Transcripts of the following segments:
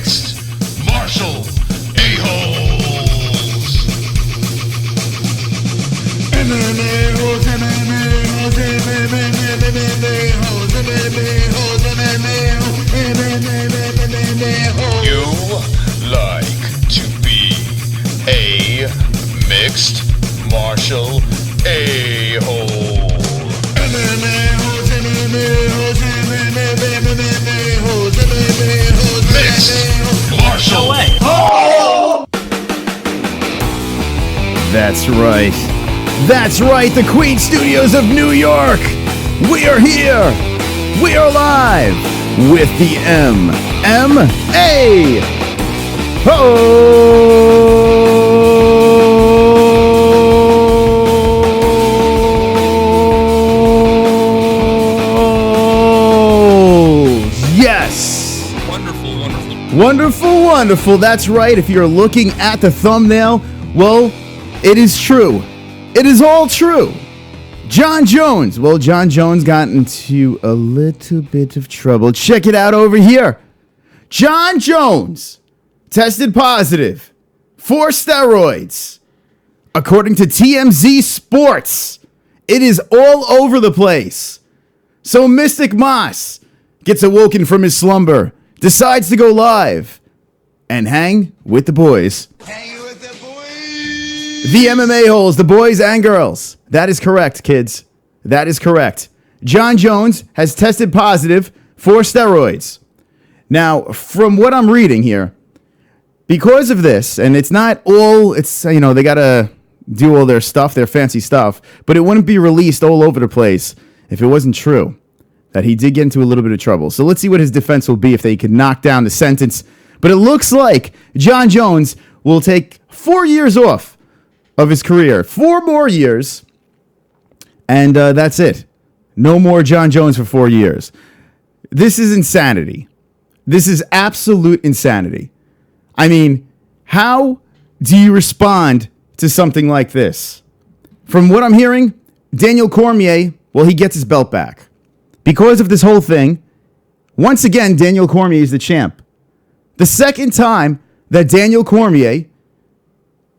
mixed martial a-holes. MMA-Holes, MMA-Holes, MMA-Holes, MMA-Holes, MMA-Holes. You like to be a mixed martial a-hole. MMA-Holes, MMA-Holes, MMA-Holes, MMA-Holes, mixed martial a-hole. That's right. That's right, the Queen Studios of New York. We are here. We are live with the MMA-Holes. Yes. Wonderful, wonderful. Wonderful, wonderful. That's right. If you're looking at the thumbnail, well, it is true. It is all true. John Jones. Well, John Jones got into a little bit of trouble. Check it out over here. John Jones tested positive for steroids. According to TMZ Sports, it is all over the place. So Mystic Moss gets awoken from his slumber, decides to go live, and hang with the boys. The MMA-Holes, the boys and girls. That is correct, kids. That is correct. John Jones has tested positive for steroids. Now, from what I'm reading here, because of this, and it's not all, it's, you know, they got to do all their stuff, their fancy stuff, but it wouldn't be released all over the place if it wasn't true that he did get into a little bit of trouble. So let's see what his defense will be if they could knock down the sentence. But it looks like John Jones will take 4 years off of his career. 4 more years, and that's it. No more John Jones for 4 years. This is insanity. This is absolute insanity. I mean, how do you respond to something like this? From what I'm hearing, Daniel Cormier, well, he gets his belt back. Because of this whole thing, once again, Daniel Cormier is the champ. The second time that Daniel Cormier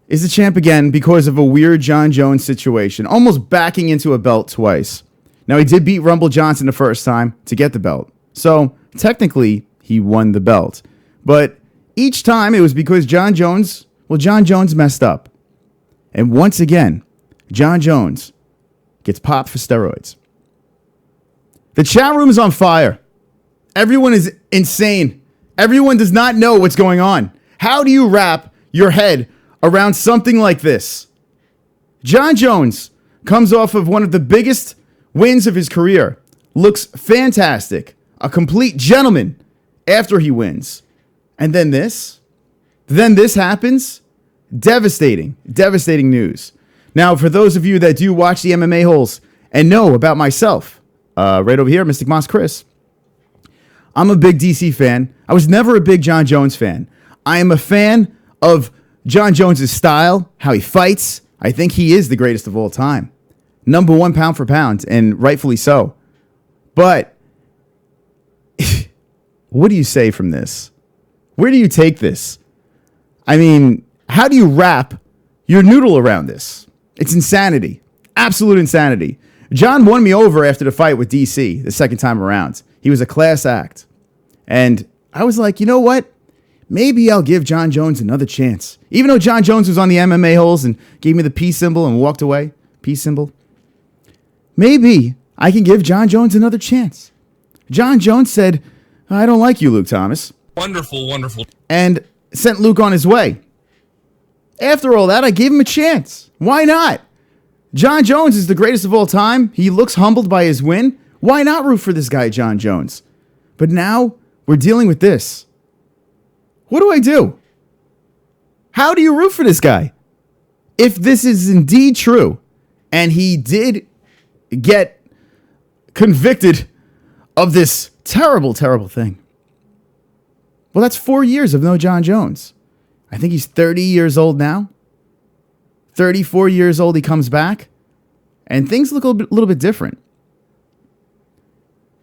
is the champ again because of a weird John Jones situation, almost backing into a belt twice. Now, he did beat Rumble Johnson the first time to get the belt. So, technically, he won the belt. But each time, it was because John Jones messed up. And once again, John Jones gets popped for steroids. The chat room is on fire. Everyone is insane. Everyone does not know what's going on. How do you wrap your head around something like this? John Jones comes off of one of the biggest wins of his career. Looks fantastic. A complete gentleman after he wins. And then this happens. Devastating news. Now, for those of you that do watch the MMA-Holes and know about myself, right over here, Mystic Moss Chris, I'm a big DC fan. I was never a big John Jones fan. I am a fan of John Jones' style, how he fights. I think he is the greatest of all time. Number 1 pound for pound, and rightfully so. But what do you say from this? Where do you take this? I mean, how do you wrap your noodle around this? It's insanity. Absolute insanity. John won me over after the fight with DC the second time around. He was a class act. And I was like, you know what? Maybe I'll give John Jones another chance. Even though John Jones was on the MMA-Holes and gave me the peace symbol and walked away. Peace symbol. Maybe I can give John Jones another chance. John Jones said, I don't like you, Luke Thomas. Wonderful, wonderful. And sent Luke on his way. After all that, I gave him a chance. Why not? John Jones is the greatest of all time. He looks humbled by his win. Why not root for this guy, John Jones? But now we're dealing with this. What do I do? How do you root for this guy? If this is indeed true, and he did get convicted of this terrible, terrible thing, well, that's 4 years of no John Jones. I think he's 30 years old now. 34 years old, he comes back, and things look a little bit different.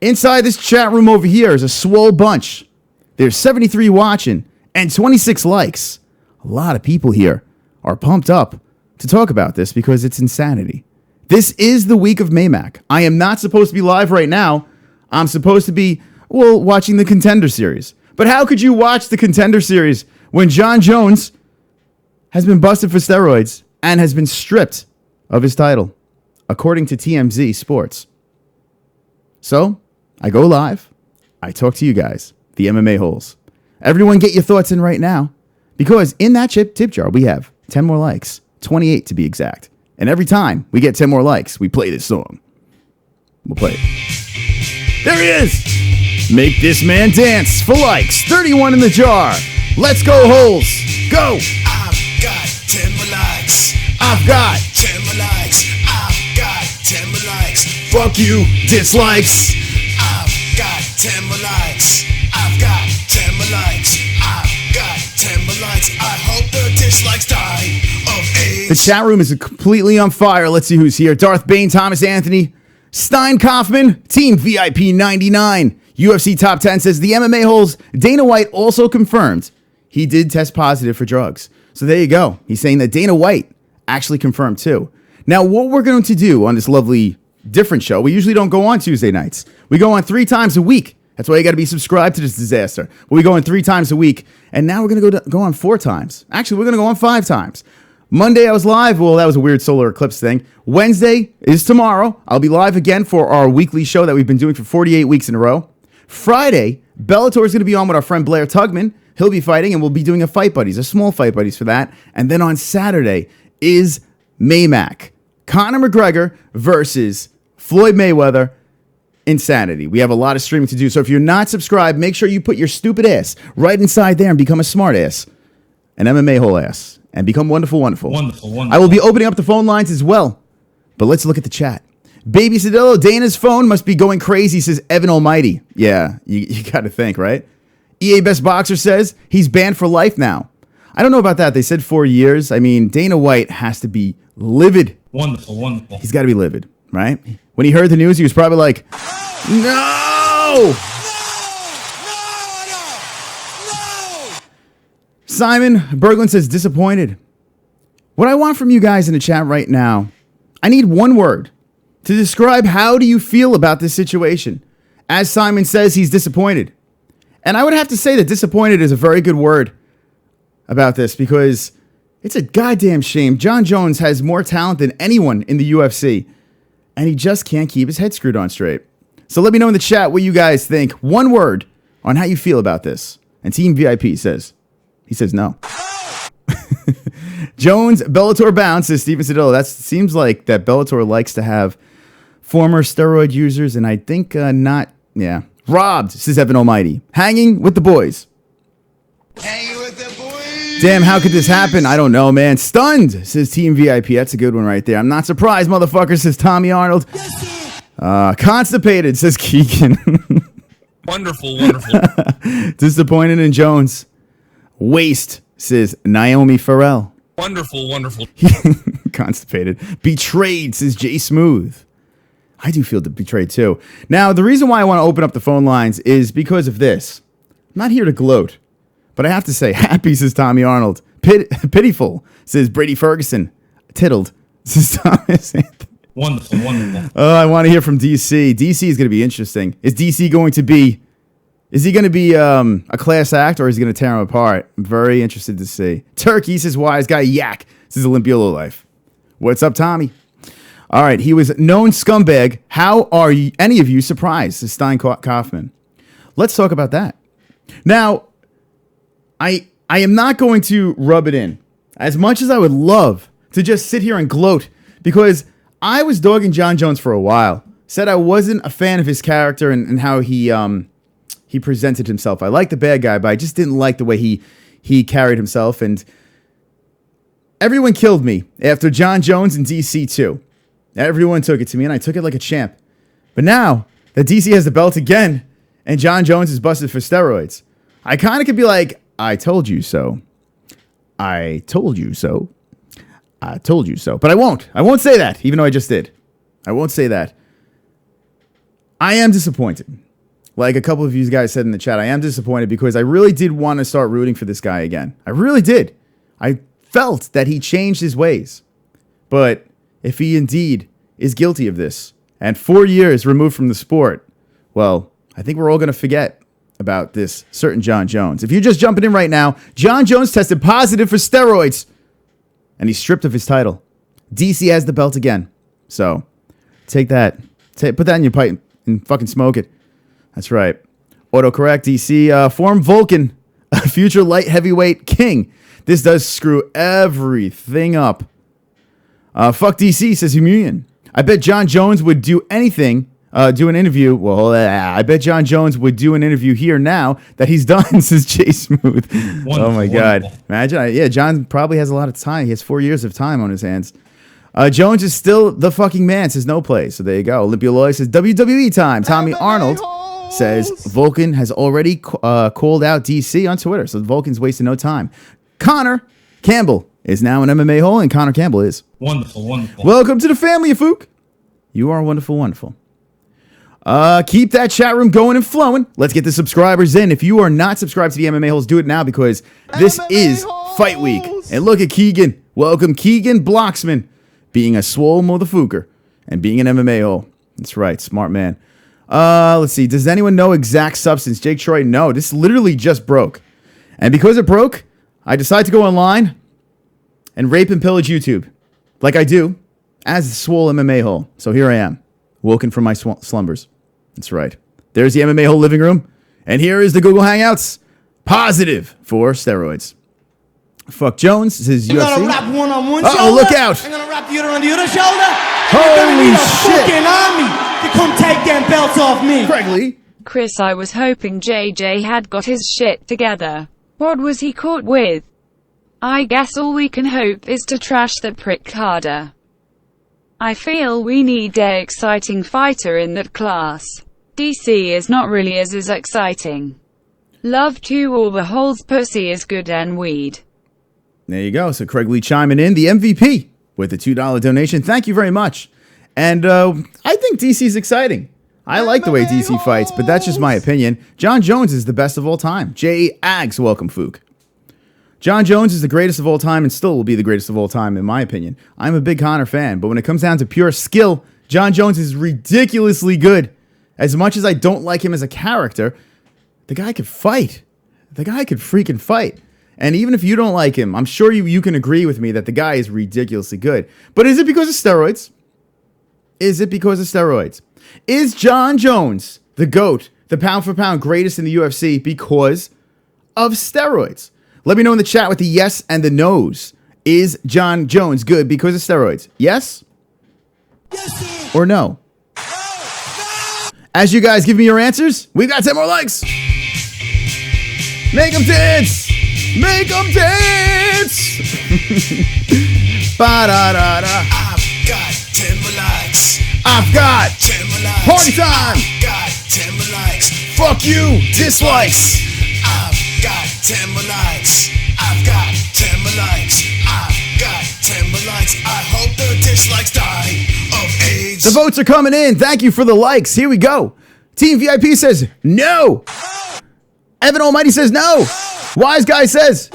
Inside this chat room over here is a swole bunch. There's 73 watching. and 26 likes. A lot of people here are pumped up to talk about this because it's insanity. This is the week of Maymac. I am not supposed to be live right now. I'm supposed to be, well, watching the Contender Series. But how could you watch the Contender Series when Jon Jones has been busted for steroids and has been stripped of his title, according to TMZ Sports? So, I go live. I talk to you guys, the MMA-Holes. Everyone get your thoughts in right now, because in that tip jar, we have 10 more likes, 28 to be exact. And every time we get 10 more likes, we play this song. We'll play it. There he is! Make this man dance for likes. 31 in the jar. Let's go, Holes. Go! I've got 10 more likes. I've got 10 more likes. I've got 10 more likes. fuck you dislikes. I've got 10 more likes. I've got 10 more likes. I've got 10 more likes. I hope the dislikes die of AIDS. The chat room is completely on fire. Let's see who's here. Darth Bane, Thomas Anthony, Stein Kaufman, Team VIP 99. UFC Top 10 says the MMA-Holes, Dana White also confirmed he did test positive for drugs. So there you go. He's saying that Dana White actually confirmed too. Now, what we're going to do on this lovely different show, we usually don't go on Tuesday nights. We go on 3 times a week. That's why you got to be subscribed to this disaster. But we go on 3 times a week, and now we're going to go on 4 times. Actually, we're going to go on 5 times. Monday, I was live. Well, that was a weird solar eclipse thing. Wednesday is tomorrow. I'll be live again for our weekly show that we've been doing for 48 weeks in a row. Friday, Bellator is going to be on with our friend Blair Tugman. He'll be fighting, and we'll be doing a Fight Buddies, a small Fight Buddies for that. And then on Saturday is Maymac. Conor McGregor versus Floyd Mayweather. Insanity. We have a lot of streaming to do. So if you're not subscribed, make sure you put your stupid ass right inside there and become a smart ass. An MMA hole ass. And become wonderful, wonderful. Wonderful. I will be opening up the phone lines as well. But let's look at the chat. Baby Cedillo, Dana's phone must be going crazy, says Evan Almighty. Yeah, you got to think, right? EA Best Boxer says he's banned for life now. I don't know about that. They said 4 years. I mean, Dana White has to be livid. Wonderful. He's got to be livid, right? When he heard the news, he was probably like, no! Simon Berglund says disappointed. What I want from you guys in the chat right now, I need one word to describe how do you feel about this situation. As Simon says, he's disappointed. And I would have to say that disappointed is a very good word about this because it's a goddamn shame. Jon Jones has more talent than anyone in the UFC, and he just can't keep his head screwed on straight. So let me know in the chat what you guys think. One word on how you feel about this. And Team VIP says, he says no. Jones, Bellator bound, says Steven Cedillo. That seems like that Bellator likes to have former steroid users, and I think not, yeah. Robbed, says Evan Almighty. Hanging with the boys. Hanging with the boys. Damn, how could this happen? I don't know, man. Stunned, says Team VIP. That's a good one right there. I'm not surprised, motherfucker, says Tommy Arnold. Constipated, says Keegan. Wonderful. Disappointed in Jones. Waste, says Naomi Farrell. Wonderful. Constipated. Betrayed, says Jay Smooth. I do feel betrayed too. Now, the reason why I want to open up the phone lines is because of this. I'm not here to gloat, but I have to say, happy, says Tommy Arnold. Pitiful, says Brady Ferguson. Titled, says Thomas Anthony. Wonderful. I want to hear from DC. DC is going to be interesting. Is DC going to be... Is he going to be a class act or is he going to tear him apart? I'm very interested to see. Turkey, says Wise Guy. Yak, says Olympiolo Life. What's up, Tommy? All right, he was known scumbag. How are any of you surprised, says Stein Kaufman. Let's talk about that. Now, I am not going to rub it in. As much as I would love to just sit here and gloat, because I was dogging Jon Jones for a while. Said I wasn't a fan of his character and how he presented himself. I like the bad guy, but I just didn't like the way he carried himself. And everyone killed me after Jon Jones and DC too. Everyone took it to me, and I took it like a champ. But now that DC has the belt again, and Jon Jones is busted for steroids, I kind of could be like, I told you so. I told you so. I told you so. But I won't. I won't say that, even though I just did. I won't say that. I am disappointed. like a couple of you guys said in the chat, I am disappointed because I really did want to start rooting for this guy again. I really did. I felt that he changed his ways. But if he indeed is guilty of this and 4 years removed from the sport, well, I think we're all going to forget about this certain Jon Jones. If you're just jumping in right now, Jon Jones tested positive for steroids and he's stripped of his title. DC has the belt again. So take that. Put that in your pipe and fucking smoke it. That's right. Autocorrect, DC. Form Vulcan, a future light heavyweight king. This does screw everything up. Fuck DC, says Humilian. I bet Jon Jones would do anything, do an interview. Well, I bet Jon Jones would do an interview here now that he's done, says Jay Smooth. Oh my God. Wonderful. Imagine. Yeah, Jon probably has a lot of time. He has 4 years of time on his hands. Jones is still the fucking man, says no play. So there you go. Olympia Loy says WWE time. Tommy Arnold says Vulcan has already called out DC on Twitter. So Vulcan's wasting no time. Conor Campbell is now an MMA hole, and Conor Campbell is. Wonderful, wonderful. Welcome to the family, Fook. You are wonderful, wonderful. Keep that chat room going and flowing. Let's get the subscribers in. If you are not subscribed to the MMA Holes, do it now because this is Fight Week. And look at Keegan. Welcome, Keegan Blocksman, being a swole motherfucker and being an MMA hole. That's right, smart man. Let's see. Does anyone know exact substance? Jake Troy, no. This literally just broke. And because it broke, I decided to go online and rape and pillage YouTube, like I do, as a swole MMA hole. So here I am, woken from my slumbers. That's right. There's the MMA hole living room, and here is the Google Hangouts. Positive for steroids. Fuck Jones, this is UFC. I'm gonna wrap one on one Uh-oh, shoulder. look out. I'm gonna wrap the other on the other shoulder. Holy You're gonna need a shit. fucking army to come take them belts off me. Craig Lee. Chris, I was hoping JJ had got his shit together. What was he caught with? I guess all we can hope is to trash that prick harder. I feel we need a exciting fighter in that class. DC is not really as exciting. Love to all the holes, pussy is good and weed. There you go. So Craig Lee chiming in, the MVP, with a $2 donation. Thank you very much. And I think DC's exciting. I like the way DC fights, but that's just my opinion. Jon Jones is the best of all time. J. Aggs, welcome, Fook. Jon Jones is the greatest of all time and still will be the greatest of all time, in my opinion. I'm a big Conor fan, but when it comes down to pure skill, Jon Jones is ridiculously good. As much as I don't like him as a character, the guy could fight. The guy could freaking fight. And even if you don't like him, I'm sure you can agree with me that the guy is ridiculously good. But is it because of steroids? Is it because of steroids? Is Jon Jones the GOAT, the pound-for-pound greatest in the UFC because of steroids? Let me know in the chat with the yes and the no's. Is Jon Jones good because of steroids? Yes? Yes, Or no? As you guys give me your answers, we got 10 more likes. Make them dance! Make them dance! Ba-da-da-da. I've got 10 more likes. I've got 10 more likes. party time! I've got 10 more likes. Fuck you, dislikes! I've got 10 more likes. I've got 10 more likes. I've got 10 more likes. I hope the dislikes die of AIDS. The votes are coming in. Thank you for the likes. Here we go. Team VIP says no. Evan Almighty says no. Wise Guy says,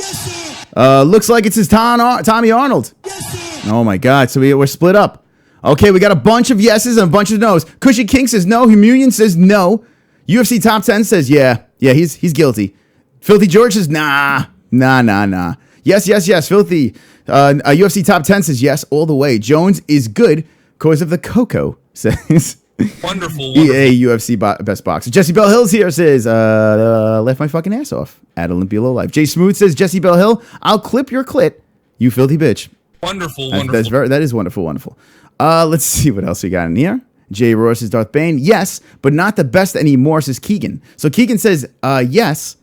looks like it's his Tommy Arnold. Oh my God. So we're split up. Okay, we got a bunch of yeses and a bunch of no's. Cushy King says no. Humilian says no. UFC Top 10 says yeah. Yeah, he's guilty. Filthy George says nah. Yes. Filthy. UFC Top 10 says yes all the way. Jones is good because of the cocoa, says Wonderful, wonderful. EA UFC Best Boxer. Jesse Bell Hills here says, left my fucking ass off at Olympia Low Life. Jay Smooth says, Jesse Bell Hill, I'll clip your clit, you filthy bitch. Wonderful, wonderful. That is wonderful. Let's see what else we got in here. Jay Roar says, Darth Bane, yes, but not the best anymore, says Keegan. So Keegan says, yes,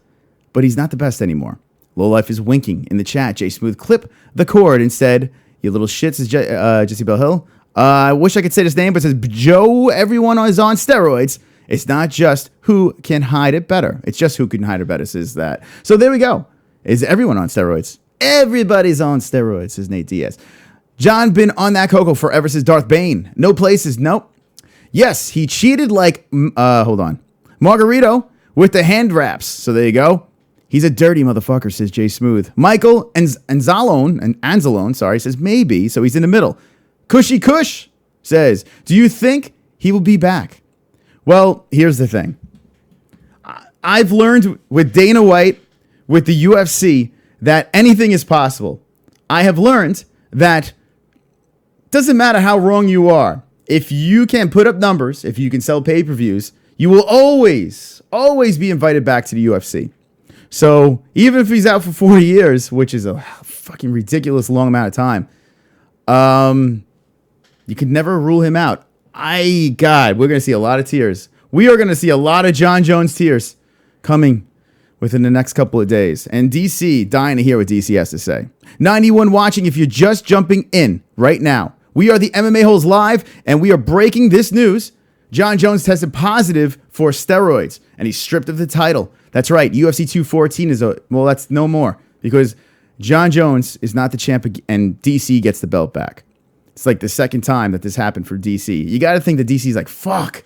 but he's not the best anymore. Low Life is winking in the chat. Jay Smooth, clip the cord instead. You little shit, says Jesse Bell Hill. I wish I could say his name, but it says Joe, everyone is on steroids. It's not just who can hide it better. It's just who can hide it better, says that. So there we go. Is everyone on steroids? Everybody's on steroids, says Nate Diaz. John been on that cocoa forever, says Darth Bane. No places, nope. Yes, he cheated like, hold on. Margarito with the hand wraps. So there you go. He's a dirty motherfucker, says Jay Smooth. Michael Anzalone, says maybe, so he's in the middle. Cushy Cush says, do you think he will be back? Well, here's the thing. I've learned with Dana White, with the UFC, that anything is possible. I have learned that doesn't matter how wrong you are. If you can put up numbers, if you can sell pay-per-views, you will always be invited back to the UFC. So even if he's out for 40 years, which is a fucking ridiculous long amount of time, you could never rule him out. God, we're going to see a lot of tears. We are going to see a lot of Jon Jones tears coming within the next couple of days. And DC, dying to hear what DC has to say. 91 watching, if you're just jumping in right now, we are the MMA-Holes Live, and we are breaking this news. Jon Jones tested positive for steroids, and he's stripped of the title. That's right, UFC 214 that's no more, because Jon Jones is not the champ, and DC gets the belt back. It's like the second time that this happened for DC. You got to think that DC's like, fuck.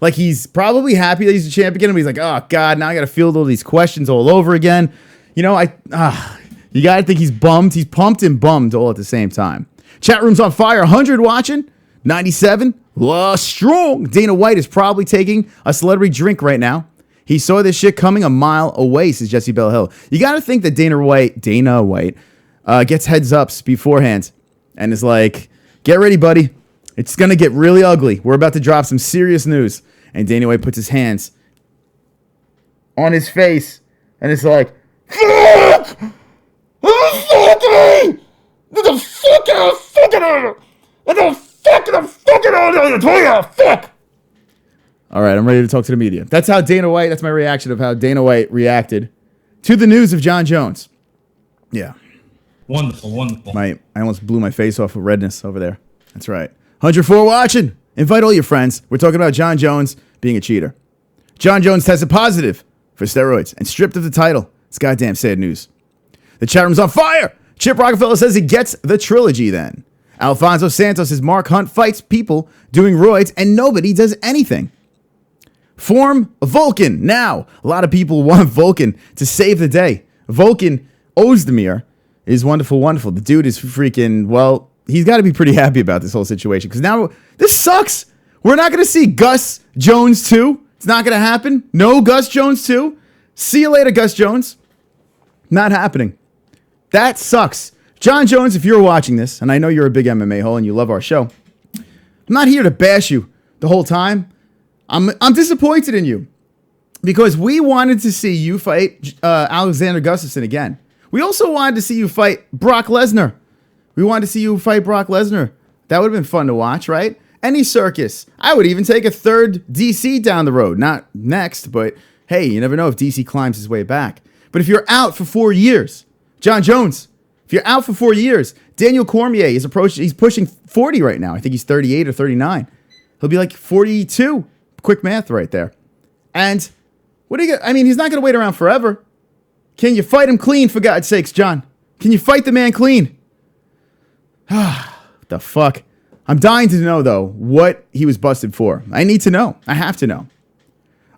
Like, he's probably happy that he's the champ again, but he's like, oh, God, now I got to field all these questions all over again. You know, you got to think he's bummed. He's pumped and bummed all at the same time. Chat room's on fire. 100 watching. 97. Strong. Dana White is probably taking a celebrity drink right now. He saw this shit coming a mile away, says Jessie Belle Hill. You got to think that Dana White gets heads ups beforehand and is like, get ready, buddy. It's going to get really ugly. We're about to drop some serious news. And Dana White puts his hands on his face and it's like, fuck! Fuck me! The fuck! All right, I'm ready to talk to the media. That's my reaction of how Dana White reacted to the news of Jon Jones. Yeah. Wonderful. I almost blew my face off with redness over there. That's right. 104 watching. Invite all your friends. We're talking about Jon Jones being a cheater. Jon Jones tested positive for steroids and stripped of the title. It's goddamn sad news. The chat room's on fire. Chip Rockefeller says he gets the trilogy then. Alfonso Santos says Mark Hunt fights people doing roids and nobody does anything. Form Vulcan. Now, a lot of people want Vulcan to save the day. Vulcan Ozdemir is wonderful. The dude is freaking, well, he's got to be pretty happy about this whole situation because now this sucks. We're not going to see Gus Jones 2. It's not going to happen. No Gus Jones 2. See you later, Gus Jones. Not happening. That sucks. Jon Jones, if you're watching this, and I know you're a big MMA hole and you love our show, I'm not here to bash you the whole time. I'm disappointed in you because we wanted to see you fight Alexander Gustafsson again. We also wanted to see you fight Brock Lesnar. That would have been fun to watch, right? Any circus. I would even take a third DC down the road. Not next, but hey, you never know if DC climbs his way back. But if you're out for 4 years, Jon Jones, if you're out for 4 years, Daniel Cormier he's pushing 40 right now. I think he's 38 or 39. He'll be like 42. Quick math right there. And he's not going to wait around forever. Can you fight him clean, for God's sakes, John? Can you fight the man clean? The fuck? I'm dying to know, though, what he was busted for. I need to know. I have to know.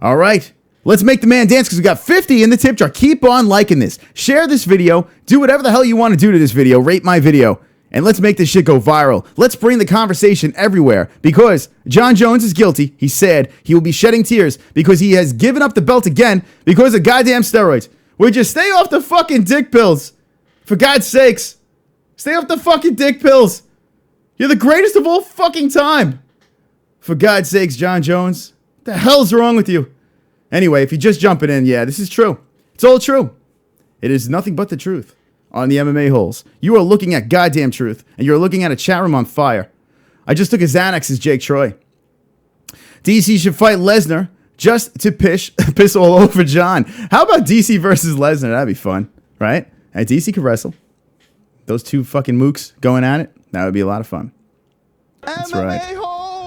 All right. Let's make the man dance because we got 50 in the tip jar. Keep on liking this. Share this video. Do whatever the hell you want to do to this video. Rate my video. And let's make this shit go viral. Let's bring the conversation everywhere because Jon Jones is guilty. He said he will be shedding tears because he has given up the belt again because of goddamn steroids. Would you stay off the fucking dick pills? For God's sakes. Stay off the fucking dick pills. You're the greatest of all fucking time. For God's sakes, Jon Jones. What the hell's wrong with you? Anyway, if you're just jumping in, yeah, this is true. It's all true. It is nothing but the truth on the MMA Holes. You are looking at goddamn truth, and you're looking at a chat room on fire. I just took a Xanax as Jake Troy. DC should fight Lesnar just to piss all over John. How about DC versus Lesnar? That'd be fun, right? And DC could wrestle. Those two fucking mooks going at it. That would be a lot of fun. That's right.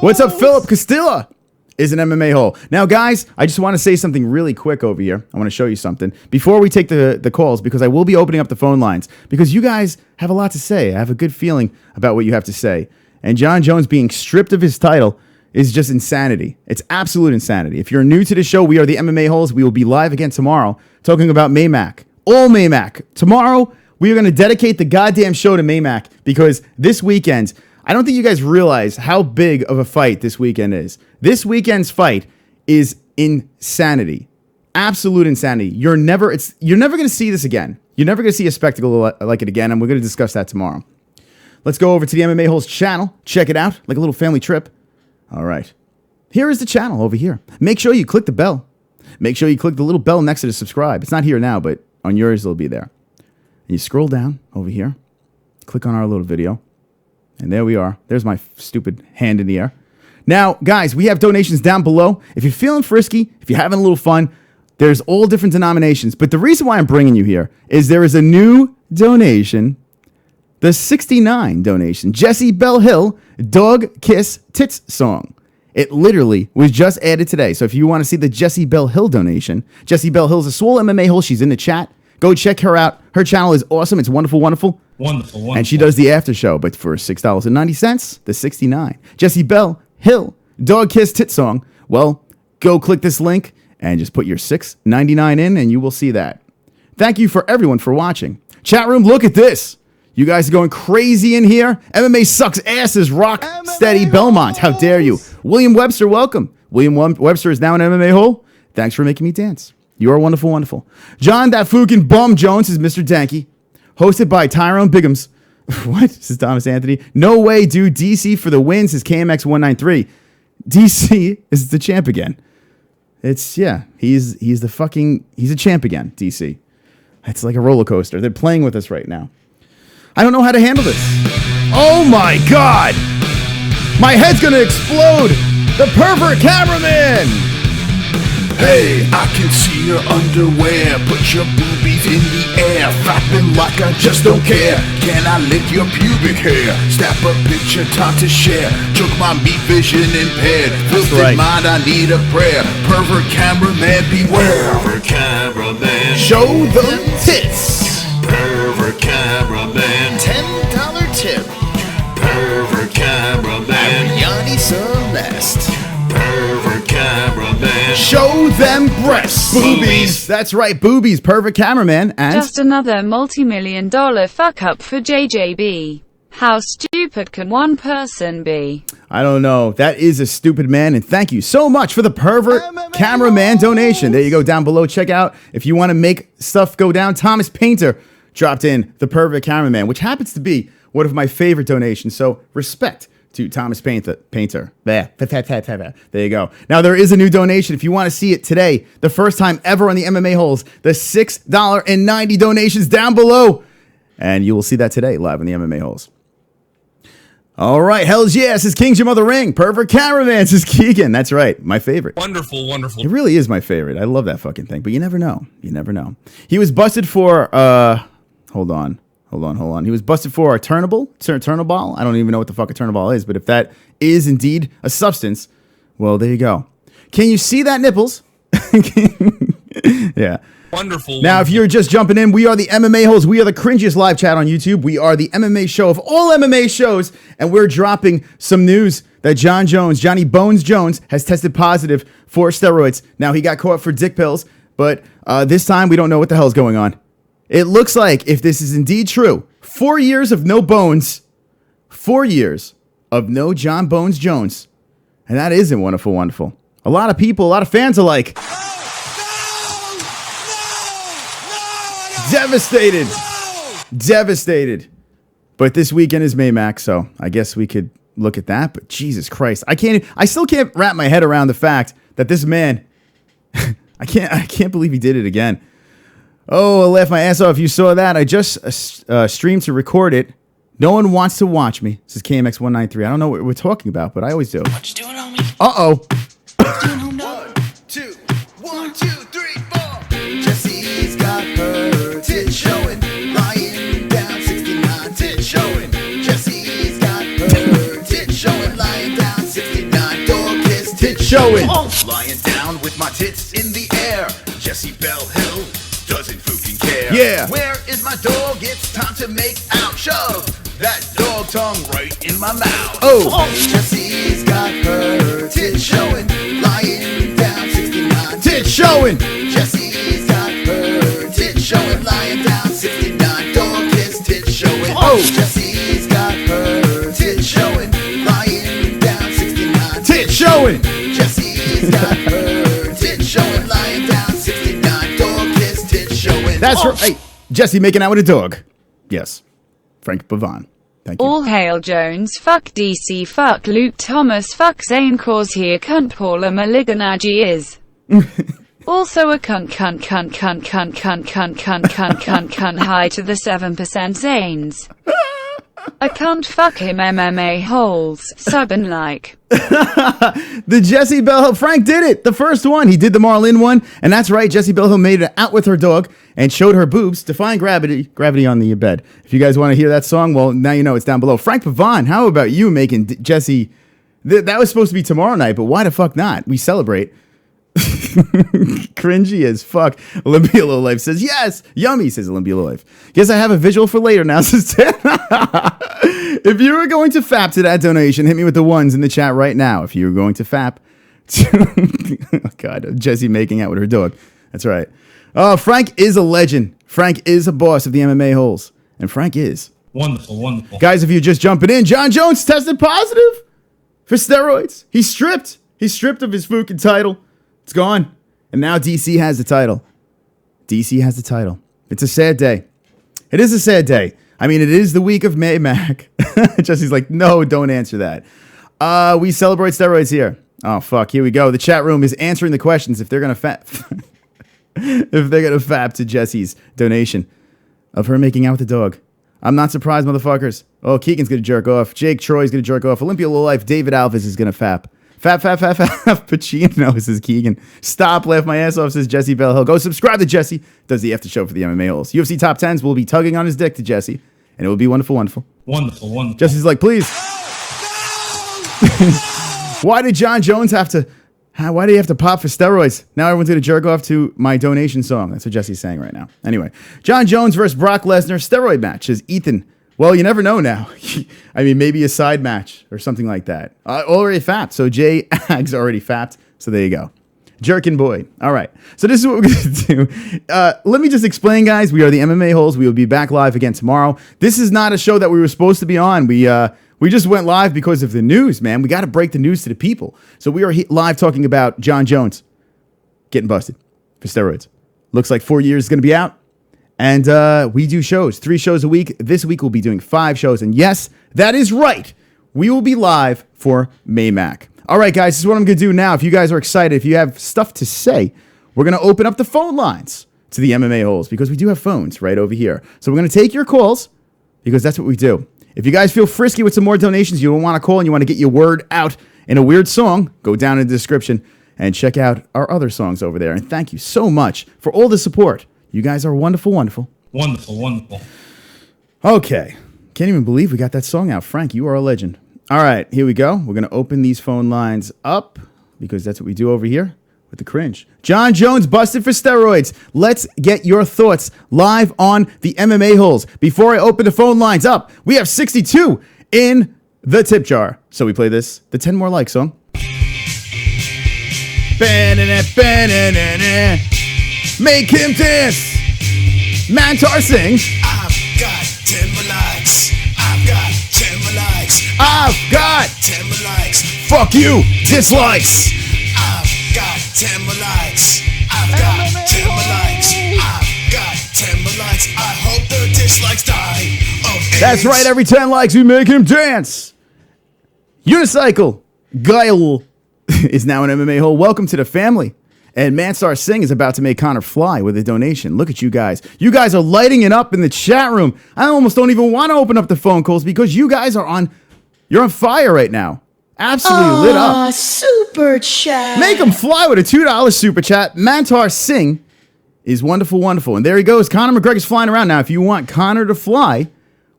What's up, Philip Castilla? Is an MMA hole. Now, guys, I just want to say something really quick over here. I want to show you something before we take the calls because I will be opening up the phone lines because you guys have a lot to say. I have a good feeling about what you have to say. And Jon Jones being stripped of his title is just insanity. It's absolute insanity. If you're new to the show, we are the MMA-Holes. We will be live again tomorrow talking about Maymac. All Maymac. Tomorrow, we are going to dedicate the goddamn show to Maymac because this weekend, I don't think you guys realize how big of a fight this weekend is. This weekend's fight is insanity. Absolute insanity. You're never going to see this again. You're never going to see a spectacle like it again, and we're going to discuss that tomorrow. Let's go over to the MMA-Holes channel. Check it out, like a little family trip. All right. Here is the channel over here. Make sure you click the bell. Make sure you click the little bell next to the subscribe. It's not here now, but on yours it'll be there. And you scroll down over here. Click on our little video. And there we are. There's my stupid hand in the air. Now, guys, we have donations down below. If you're feeling frisky, if you're having a little fun, there's all different denominations. But the reason why I'm bringing you here is there is a new donation. The 69 donation. Jessie Belle Hill, Dog Kiss Tits song. It literally was just added today. So if you want to see the Jessie Belle Hill donation, Jessie Belle Hill's a swole MMA hole. She's in the chat. Go check her out. Her channel is awesome. It's wonderful, wonderful. Wonderful. And she does the after show, but for $6.90, the 69. Jessie Belle Hill, Dog Kiss Tit song. Well, go click this link and just put your $6.99 in and you will see that. Thank you for everyone for watching. Chat room, look at this. You guys are going crazy in here. MMA sucks asses, rock steady Belmont. How dare you? William Webster, welcome. William Webster is now an MMA hole. Thanks for making me dance. You are wonderful, wonderful. John, that FOOKIN bum Jones is Mr. Danky. Hosted by Tyrone Biggums. What? This is Thomas Anthony. No way, dude. DC for the win, says KMX 193. DC is the champ again. He's a champ again, DC. It's like a roller coaster. They're playing with us right now. I don't know how to handle this. Oh my God! My head's gonna explode! The pervert cameraman! Hey, I can see your underwear. Put your boobies in the air, flapping like I just don't care. Can I lick your pubic hair? Snap a picture, time to share. Took my meat vision impaired. Filthy mind, I need a prayer. Pervert cameraman, beware. Pervert cameraman, show them tits. Pervert cameraman, $10 tip. Pervert cameraman, Yanni Celeste. Pervert cameraman, show them breasts. Boobies. That's right, boobies. Pervert cameraman. And just another multi-million-dollar fuck up for JJB. How stupid can one person be? I don't know. That is a stupid man. And thank you so much for the pervert cameraman donation. There you go, down below. Check out if you want to make stuff go down. Thomas Painter dropped in the pervert cameraman, which happens to be one of my favorite donations. So respect to Thomas Painter. There you go. Now, there is a new donation. If you want to see it today, the first time ever on the MMA Holes, the $6.90 donations down below. And you will see that today live on the MMA Holes. All right. Hells yeah, says King's your mother ring. Pervert cameraman, says Keegan. That's right. My favorite. Wonderful, wonderful. It really is my favorite. I love that fucking thing. But you never know. You never know. He was busted for, hold on. He was busted for a turnable ball. I don't even know what the fuck a turnable is, but if that is indeed a substance, well, there you go. Can you see that nipples? Yeah. Wonderful. Now, if you're just jumping in, we are the MMA Holes. We are the cringiest live chat on YouTube. We are the MMA show of all MMA shows, and we're dropping some news that Johnny Bones Jones, has tested positive for steroids. Now, he got caught for dick pills, but this time we don't know what the hell's going on. It looks like, if this is indeed true, 4 years of no Bones, 4 years of no John Bones Jones. And that isn't wonderful, wonderful. A lot of people, a lot of fans are like, devastated. Devastated. But this weekend is Maymac, so I guess we could look at that. But Jesus Christ, I still can't wrap my head around the fact that this man, I can't believe he did it again. Oh, I laughed my ass off. You saw that. I just streamed to record it. No one wants to watch me. This is KMX 193. I don't know what we're talking about, but I always do. what you doing on me? Uh-oh. 1, 2, 3, 4. Jessie's got her tits showing, lying down 69. Tits showing. Jessie's got her tits showing, lying down 69. Dog kiss tits showing. Lying down with my tits in the air. Jessie Belle Hill doesn't fucking care. Yeah. Where is my dog? It's time to make out. Shove that dog dog tongue right in my mouth. Oh. Jessie's got her tits showing, lying down 69. Tits showing. Jessie's got her tits showing, lying down 69. Dog kiss tits showing. Oh. Jesse's got her tits showing, lying down 69. Tits showing. Jesse's got her tits showing, lying down 69. Dog kiss tits showing. That's right. Hey, Jessie making out with a dog. Yes. Frank Pavon. Thank you. All hail Jones, fuck DC, fuck Luke Thomas, fuck Zane cause here cunt Paula Malignaggi is. Also a cunt hi to the 7% Zanes. I can't fuck him MMA-Holes, sub and like. The Jessie Belle, Frank did it. The first one. He did the MARLYNN one. And that's right. Jessie Belle made it out with her dog and showed her boobs, defying gravity on the bed. If you guys want to hear that song, well, now you know it's down below. Frank Pavon, how about you making Jessie? That was supposed to be tomorrow night, but why the fuck not? We celebrate. Cringy as fuck. Olympia Lowlife says, yes. Yummy, says Olympia Lowlife. Guess I have a visual for later now, says Ted. If you were going to fap to that donation, hit me with the ones in the chat right now. If you were going to fap to oh God, Jessie making out with her dog. That's right. Oh, Frank is a legend. Frank is a boss of the MMA-Holes. And Frank is. Wonderful, wonderful. Guys, if you're just jumping in, Jon Jones tested positive for steroids. He's stripped. He's stripped of his FOOKIN title. It's gone. And now DC has the title. DC has the title. It's a sad day. It is a sad day. I mean, it is the week of May Mac. Jesse's like, no, don't answer that. We celebrate steroids here. Oh, fuck. Here we go. The chat room is answering the questions if they're going to fap. If they're going to fap to Jessie's donation of her making out with the dog. I'm not surprised, motherfuckers. Oh, Keegan's going to jerk off. Jake Troy's going to jerk off. Olympia Lowlife, David Alves is going to fap. Fap. Pacino, says Keegan. Stop, laugh my ass off, says Jessie Belle. Go subscribe to Jessie. Does the after show for the MMA-Holes. UFC Top 10s will be tugging on his dick to Jessie. And it will be wonderful, wonderful. Wonderful, wonderful. Jessie's like, please. Why did Jon Jones have to... Why do you have to pop for steroids? Now everyone's going to jerk off to my donation song. That's what Jessie's saying right now. Anyway, Jon Jones versus Brock Lesnar steroid match, says Ethan. Well, you never know now. I mean, maybe a side match or something like that. Already fapped. So Jay Ag's already fapped. So there you go. Jerkin boy. All right. So this is what we're going to do. Let me just explain, guys. We are the MMA-Holes. We will be back live again tomorrow. This is not a show that we were supposed to be on. We just went live because of the news, man. We got to break the news to the people. So we are live talking about Jon Jones getting busted for steroids. Looks like 4 years is going to be out. And we do shows, 3 shows a week. This week we'll be doing 5 shows. And yes, that is right. We will be live for May Mac. All right, guys, this is what I'm going to do now. If you guys are excited, if you have stuff to say, we're going to open up the phone lines to the MMA-Holes because we do have phones right over here. So we're going to take your calls because that's what we do. If you guys feel frisky with some more donations, you don't want to call and you want to get your word out in a weird song, go down in the description and check out our other songs over there. And thank you so much for all the support. You guys are wonderful, wonderful. Wonderful, wonderful. Okay. Can't even believe we got that song out. Frank, you are a legend. All right, here we go. We're going to open these phone lines up because that's what we do over here with the cringe. Jon Jones busted for steroids. Let's get your thoughts live on the MMA-Holes. Before I open the phone lines up, we have 62 in the tip jar. So we play this, the 10 More Like song. Make him dance. Mantar sings. I've got 10 more likes. I've got 10 more likes. I've got 10 more likes. fuck you dislikes. I've got 10 more likes. I've got 10 more likes. I've got 10 more likes. I hope the dislikes die of AIDS. That's right. Every 10 likes, we make him dance. Unicycle Guile is now an MMA hole. Welcome to the family. And Manstar Singh is about to make Conor fly with a donation. Look at you guys. You guys are lighting it up in the chat room. I almost don't even want to open up the phone calls because you guys are you're on fire right now. Absolutely lit up. Super chat. Make him fly with a $2 super chat. Mantar Singh is wonderful, wonderful. And there he goes. Conor McGregor's flying around. Now, if you want Conor to fly,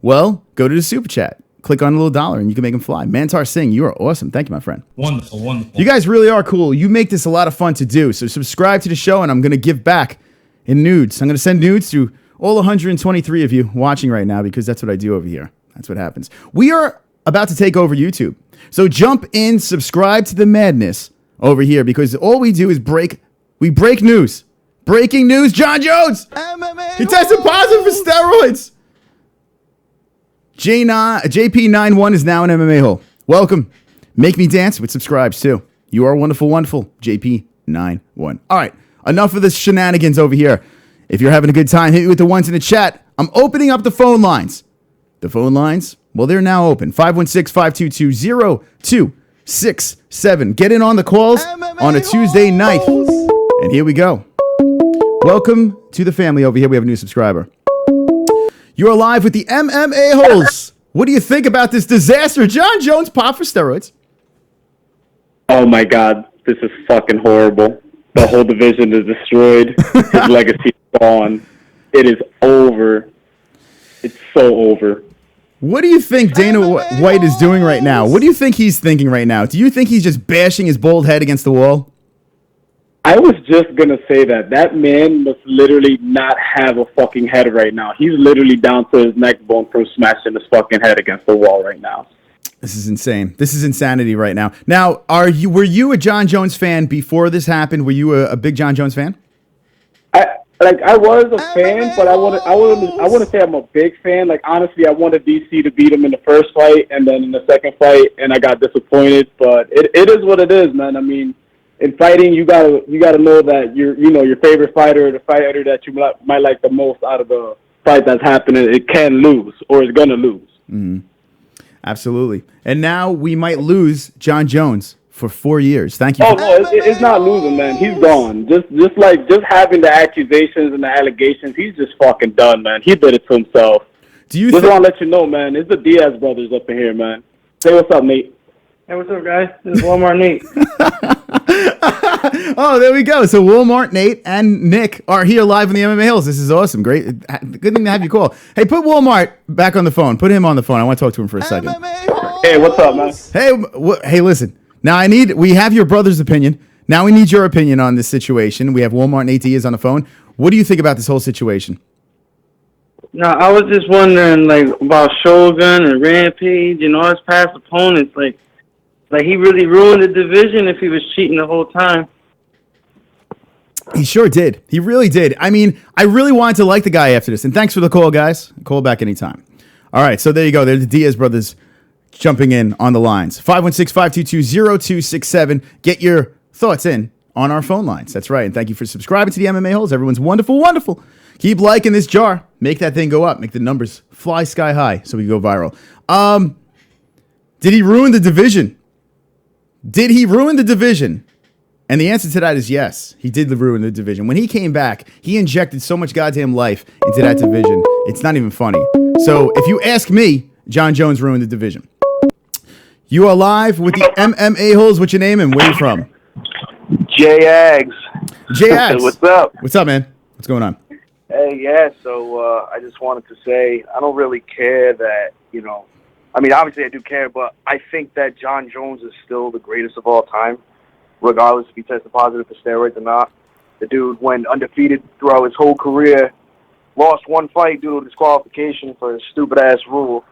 well, go to the super chat. Click on a little dollar and you can make him fly. Mantar Singh, you are awesome. Thank you, my friend. Wonderful, wonderful. You guys really are cool. You make this a lot of fun to do. So subscribe to the show and I'm going to give back in nudes. I'm going to send nudes to all 123 of you watching right now because that's what I do over here. That's what happens. We are about to take over YouTube. So jump in, subscribe to the madness over here, because all we do is break news. Breaking news, Jon Jones! He tested positive for steroids! JP91 is now an MMA hole. Welcome. Make me dance with subscribes too. You are wonderful, wonderful. JP91. All right, enough of the shenanigans over here. If you're having a good time, hit me with the ones in the chat. I'm opening up the phone lines. The phone lines, well, they're now open. 516-522-0267. Get in on the calls on a Tuesday night. And here we go. Welcome to the family over here. We have a new subscriber. You're live with the MMA-Holes. What do you think about this disaster? Jon Jones popped for steroids. Oh my God, this is fucking horrible. The whole division is destroyed. His legacy is gone. It is over. It's so over. What do you think Dana White is doing right now? What do you think he's thinking right now? Do you think he's just bashing his bald head against the wall? I was just going to say that man must literally not have a fucking head right now. He's literally down to his neck bone from smashing his fucking head against the wall right now. This is insane. This is insanity right now. Now, were you a Jon Jones fan before this happened? Were you a big Jon Jones fan? I was a fan, but I wouldn't say I'm a big fan. Like, honestly, I wanted DC to beat him in the first fight, and then in the second fight, and I got disappointed. But it is what it is, man. I mean, in fighting, you gotta know that your favorite fighter, the fighter that you might like the most out of the fight that's happening, it can lose or it's gonna lose. Mm-hmm. Absolutely. And now we might lose Jon Jones for 4 years. Thank you. Oh no, it's not losing, man. He's gone. Just having the accusations and the allegations, he's just fucking done, man. He did it to himself. Just want to let you know, man. It's the Diaz brothers up in here, man. Say what's up, Nate. Hey, what's up, guys? This is Walmart Nate. Oh, there we go. So Walmart Nate and Nick are here live in the MMA Hills. This is awesome. Great. Good thing to have you call. Hey, put Walmart back on the phone. Put him on the phone. I want to talk to him for a second. Hey, what's up, man? Hey, listen. Now we have your brother's opinion. Now we need your opinion on this situation. We have Walmart Nate Diaz on the phone. What do you think about this whole situation? No, I was just wondering, about Shogun and Rampage and all his past opponents. Like he really ruined the division if he was cheating the whole time. He sure did. He really did. I mean, I really wanted to like the guy after this. And thanks for the call, guys. Call back anytime. All right, so there you go. They're the Diaz brothers jumping in on the lines. 516-522-0267. Get your thoughts in on our phone lines. That's right. And thank you for subscribing to the MMA Holes. Everyone's wonderful, wonderful. Keep liking this jar. Make that thing go up. Make the numbers fly sky high so we go viral. Did he ruin the division? Did he ruin the division? And the answer to that is yes. He did ruin the division. When he came back, he injected so much goddamn life into that division. It's not even funny. So if you ask me, Jon Jones ruined the division. You are live with the MMA Holes. What's your name and where you from? J Ags. J Ags. What's up? What's up, man? What's going on? Hey, yeah, so I just wanted to say I don't really care that, I mean, obviously I do care, but I think that Jon Jones is still the greatest of all time, regardless if he tested positive for steroids or not. The dude went undefeated throughout his whole career, lost one fight due to disqualification for a stupid-ass rule,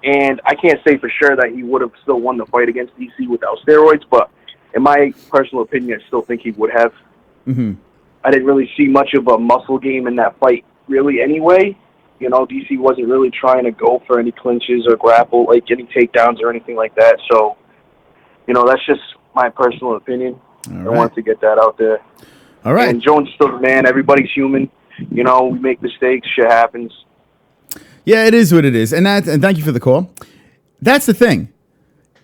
and I can't say for sure that he would have still won the fight against DC without steroids, but in my personal opinion, I still think he would have. Mm-hmm. I didn't really see much of a muscle game in that fight, really, anyway. DC wasn't really trying to go for any clinches or grapple, like any takedowns or anything like that. So, that's just my personal opinion. I wanted to get that out there. All right. And Jones is still the man. Everybody's human. We make mistakes. Shit happens. Yeah, it is what it is. And thank you for the call. That's the thing.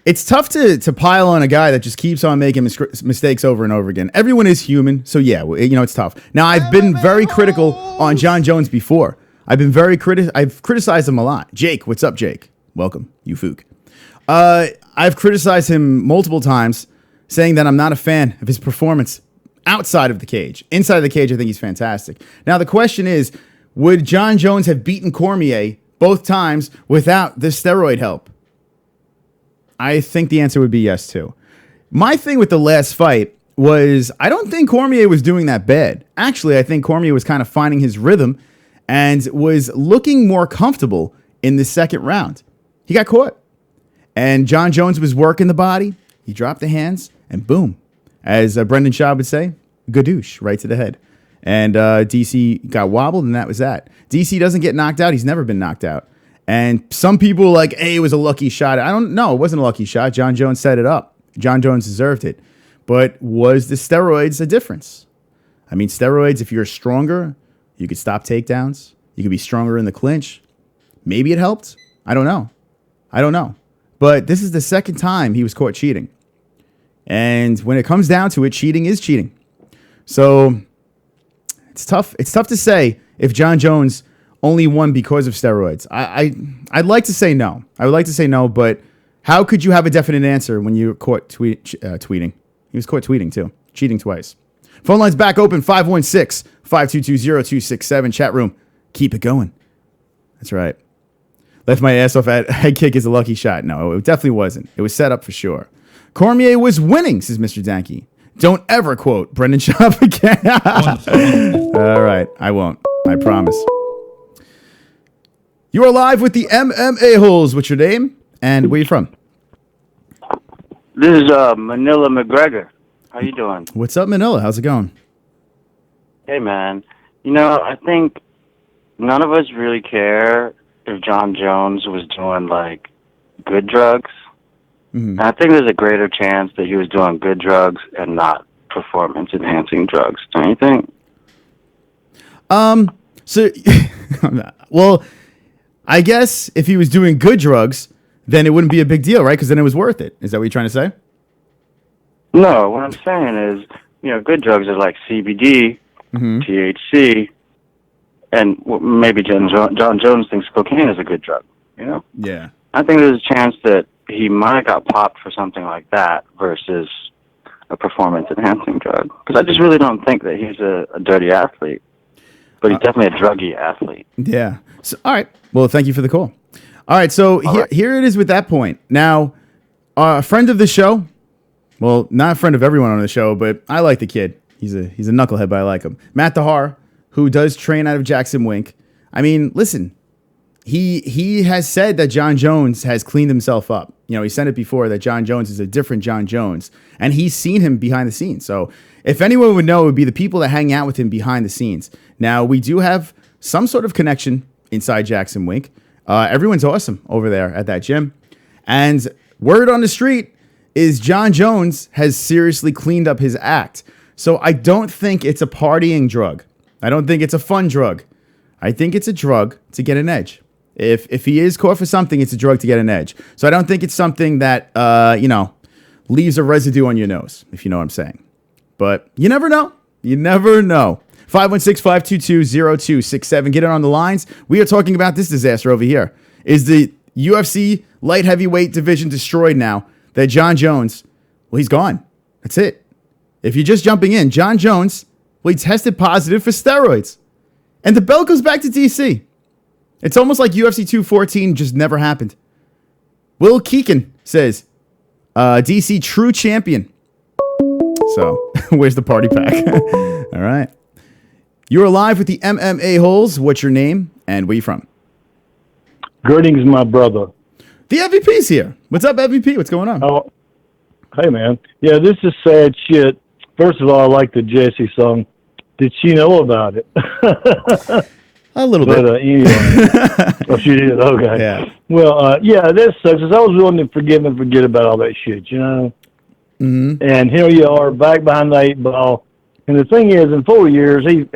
It's tough to pile on a guy that just keeps on making mistakes over and over again. Everyone is human, so yeah, it's tough. Now, I've been very critical on Jon Jones before. I've criticized him a lot. Jake, what's up, Jake? Welcome, you fook. I've criticized him multiple times, saying that I'm not a fan of his performance outside of the cage. Inside of the cage, I think he's fantastic. Now, the question is, would Jon Jones have beaten Cormier both times without the steroid help? I think the answer would be yes, too. My thing with the last fight was I don't think Cormier was doing that bad. Actually, I think Cormier was kind of finding his rhythm and was looking more comfortable in the second round. he got caught. And John Jones was working the body. He dropped the hands, and boom. As Brendan Schaub would say, gadoosh, right to the head. And DC got wobbled, and that was that. DC doesn't get knocked out. He's never been knocked out. And some people were like, hey, it was a lucky shot. I don't know. It wasn't a lucky shot. John Jones set it up. John Jones deserved it. But was the steroids a difference? I mean, steroids, if you're stronger, you could stop takedowns. You could be stronger in the clinch. Maybe it helped. I don't know. But this is the second time he was caught cheating. And when it comes down to it, cheating is cheating. So it's tough. It's tough to say if John Jones only won because of steroids. I'd like to say no. I would like to say no, but how could you have a definite answer when you're caught tweeting? He was caught tweeting too. Cheating twice. Phone line's back open, 516-522-0267. Chat room, keep it going. That's right. Left my ass off at head kick is a lucky shot. No, it definitely wasn't. It was set up for sure. Cormier was winning, says Mr. Danke. Don't ever quote Brendan Schaub again. All right, I won't. I promise. You are live with the MMA-Holes. What's your name and where you from? This is Manila McGregor. How you doing? What's up, Manila? How's it going? Hey, man. You know, I think none of us really care if John Jones was doing, like, good drugs. Mm-hmm. I think there's a greater chance that he was doing good drugs and not performance-enhancing drugs. Don't you think? So, well, I guess if he was doing good drugs, then it wouldn't be a big deal, right? Because then it was worth it. Is that what you're trying to say? No, what I'm saying is, you know, good drugs are like CBD, Mm-hmm. THC, and maybe John Jones thinks cocaine is a good drug, you know? Yeah. I think there's a chance that he might have got popped for something like that versus a performance-enhancing drug. Because I just really don't think that he's a dirty athlete. But he's definitely a druggy athlete. Yeah. So, all right. Well, thank you for the call. All right. So here it is with that point. Now, a friend of the show, well, not a friend of everyone on the show, but I like the kid. He's a knucklehead, but I like him. Matt Dahar, who does train out of Jackson Wink. I mean, listen, he has said that John Jones has cleaned himself up. You know, he said it before that John Jones is a different John Jones, and he's seen him behind the scenes. So if anyone would know, it would be the people that hang out with him behind the scenes. Now, we do have some sort of connection inside Jackson Wink. Everyone's awesome over there at that gym. And word on the street is John Jones has seriously cleaned up his act. So I don't think it's a partying drug. I don't think it's a fun drug. I think it's a drug to get an edge. If he is caught for something, it's a drug to get an edge. So I don't think it's something that, leaves a residue on your nose, if you know what I'm saying. But you never know. You never know. 516-522-0267. Get it on the lines. We are talking about this disaster over here. Is the UFC light heavyweight division destroyed now that John Jones, well, he's gone. That's it. If you're just jumping in, John Jones, well, he tested positive for steroids. And the belt goes back to DC. It's almost like UFC 214 just never happened. Will Keegan says, DC true champion. So, where's the party pack? All right. You're live with the MMA-Holes. What's your name and where you from? Greetings, my brother. The MVP's here. What's up, MVP? What's going on? Oh, hey, man. Yeah, this is sad shit. First of all, I like the Jessie song. Did she know about it? A little bit. Anyway. Oh, she did? Okay. Yeah. Well, yeah, that sucks. 'Cause I was willing to forgive and forget about all that shit, you know? Mm-hmm. And here you are, back behind the 8 ball. And the thing is, in 4 years, he'd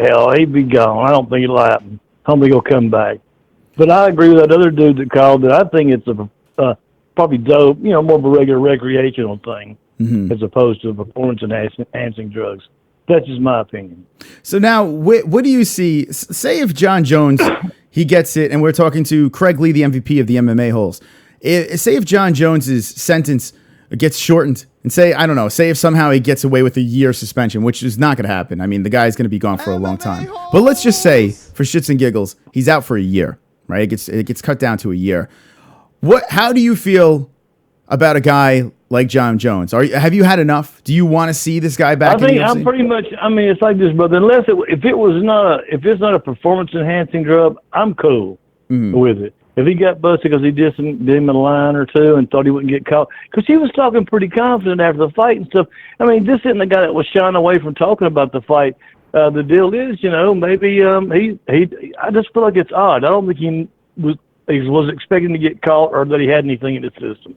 be gone. I don't think it'll happen. I don't think he'll come back. But I agree with that other dude that called it. I think it's probably dope, you know, more of a regular recreational thing as opposed to performance-enhancing drugs. That's just my opinion. So now, what do you see? Say if John Jones, he gets it, and we're talking to Craig Lee, the MVP of the MMA-Holes. Say if John Jones's sentence gets shortened, and say if somehow he gets away with a year suspension, which is not going to happen. I mean, the guy's going to be gone for a long time. But let's just say, for shits and giggles, he's out for a year, right? It gets cut down to a year. How do you feel about a guy like John Jones? Have you had enough? Do you want to see this guy back? I think I'm pretty much. I mean, it's like this, brother. Unless if it's not a performance enhancing drug, I'm cool with it. if he got busted because he did him a line or two and thought he wouldn't get caught, because he was talking pretty confident after the fight and stuff. I mean, this isn't the guy that was shying away from talking about the fight. The deal is, maybe I just feel like it's odd. I don't think he was expecting to get caught or that he had anything in his system.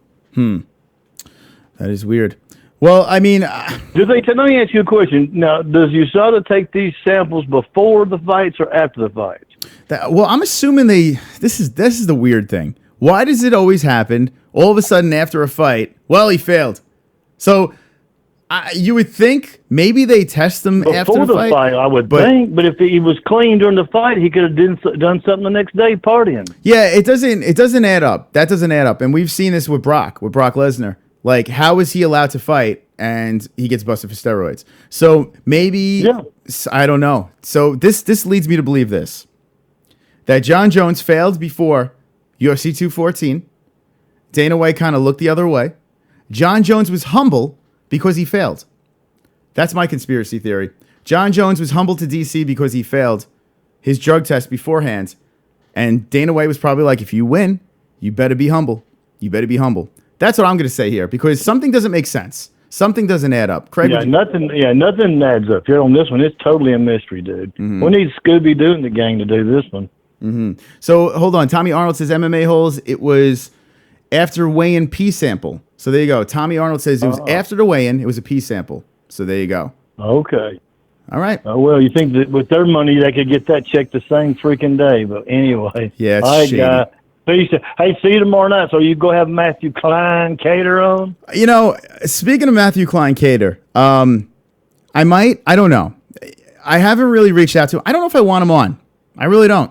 That is weird. Well, I mean, let me ask you a question. Now, does USADA take these samples before the fights or after the fights? Well, I'm assuming this is the weird thing. Why does it always happen all of a sudden after a fight? Well, he failed. So you would think maybe they test him before after the fight. I would think. But if he was clean during the fight, he could have done something the next day partying. Yeah, it doesn't add up. That doesn't add up. And we've seen this with Brock Lesnar. Like, how is he allowed to fight and he gets busted for steroids? So maybe, I don't know. So this leads me to believe this, that Jon Jones failed before UFC 214. Dana White kind of looked the other way. Jon Jones was humble because he failed. That's my conspiracy theory. Jon Jones was humble to DC because he failed his drug test beforehand. And Dana White was probably like, if you win, you better be humble. You better be humble. That's what I'm going to say here, because something doesn't make sense. Something doesn't add up. Craig, nothing adds up. Here on this one, it's totally a mystery, dude. Mm-hmm. We need Scooby-Doo in the gang to do this one. Mm-hmm. So hold on. Tommy Arnold says MMA-Holes. It was after weigh-in pee sample. So there you go. Tommy Arnold says it was after the weigh-in. It was a pee sample. So there you go. Okay. All right. Oh, well, you think that with their money they could get that check the same freaking day? But anyway. Yeah, it's shady. Peace. Hey, see you tomorrow night. So you go have Matthew Klein Cater on? Speaking of Matthew Klein Cater, I might. I don't know. I haven't really reached out to him. I don't know if I want him on. I really don't.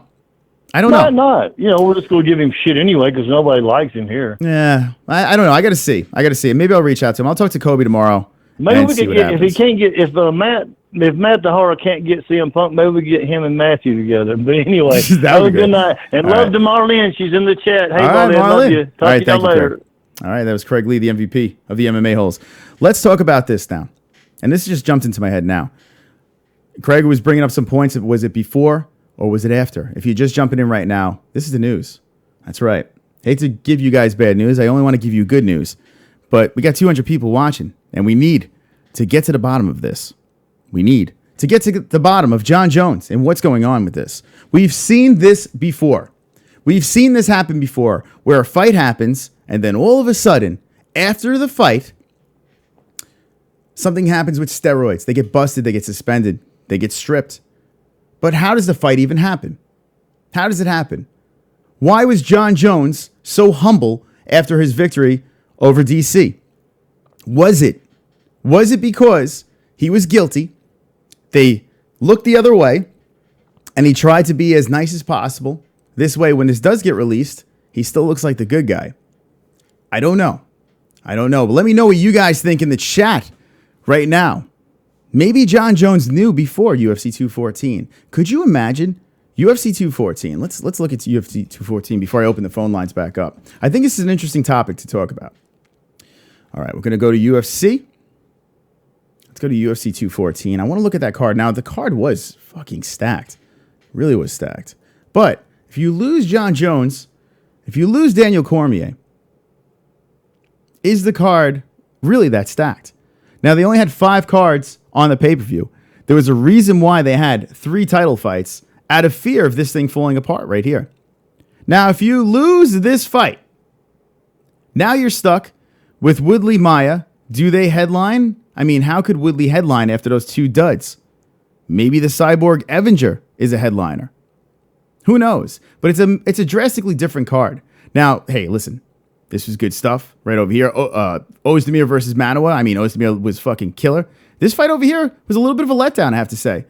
I don't know. Why not? We're just going to give him shit anyway because nobody likes him here. Yeah. I don't know. I got to see. Maybe I'll reach out to him. I'll talk to Kobe tomorrow. Maybe we could get, if Matt DeHara can't get CM Punk, maybe we get him and Matthew together. But anyway, have a good night. And love to MARLYNN. She's in the chat. Hey, MARLYNN, love you. Talk to you later. Craig. All right, that was Craig Lee, the MVP of the MMA-Holes. Let's talk about this now. And this just jumped into my head now. Craig was bringing up some points. Was it before or was it after? If you're just jumping in right now, this is the news. That's right. Hate to give you guys bad news. I only want to give you good news. But we got 200 people watching, and we need to get to the bottom of this. We need to get to the bottom of Jon Jones and what's going on with this. We've seen this before. We've seen this happen before, where a fight happens, and then all of a sudden, after the fight, something happens with steroids. They get busted, they get suspended, they get stripped. But how does the fight even happen? How does it happen? Why was Jon Jones so humble after his victory over DC? Was it because he was guilty? They looked the other way, and he tried to be as nice as possible. This way, when this does get released, he still looks like the good guy. I don't know. But let me know what you guys think in the chat right now. Maybe Jon Jones knew before UFC 214. Could you imagine UFC 214? Let's look at UFC 214 before I open the phone lines back up. I think this is an interesting topic to talk about. All right, we're going to go to UFC. Let's go to UFC 214. I want to look at that card. Now, the card was fucking stacked. Really was stacked. But if you lose Jon Jones, if you lose Daniel Cormier, is the card really that stacked? Now, they only had 5 cards on the pay-per-view. There was a reason why they had 3 title fights out of fear of this thing falling apart right here. Now, if you lose this fight, now you're stuck with Woodley Maia. Do they headline? I mean, how could Woodley headline after those 2 duds? Maybe the Cyborg Evinger is a headliner. Who knows? But it's a drastically different card. Now, hey, listen. This was good stuff right over here. Ozdemir versus Manoa. I mean, Ozdemir was fucking killer. This fight over here was a little bit of a letdown, I have to say.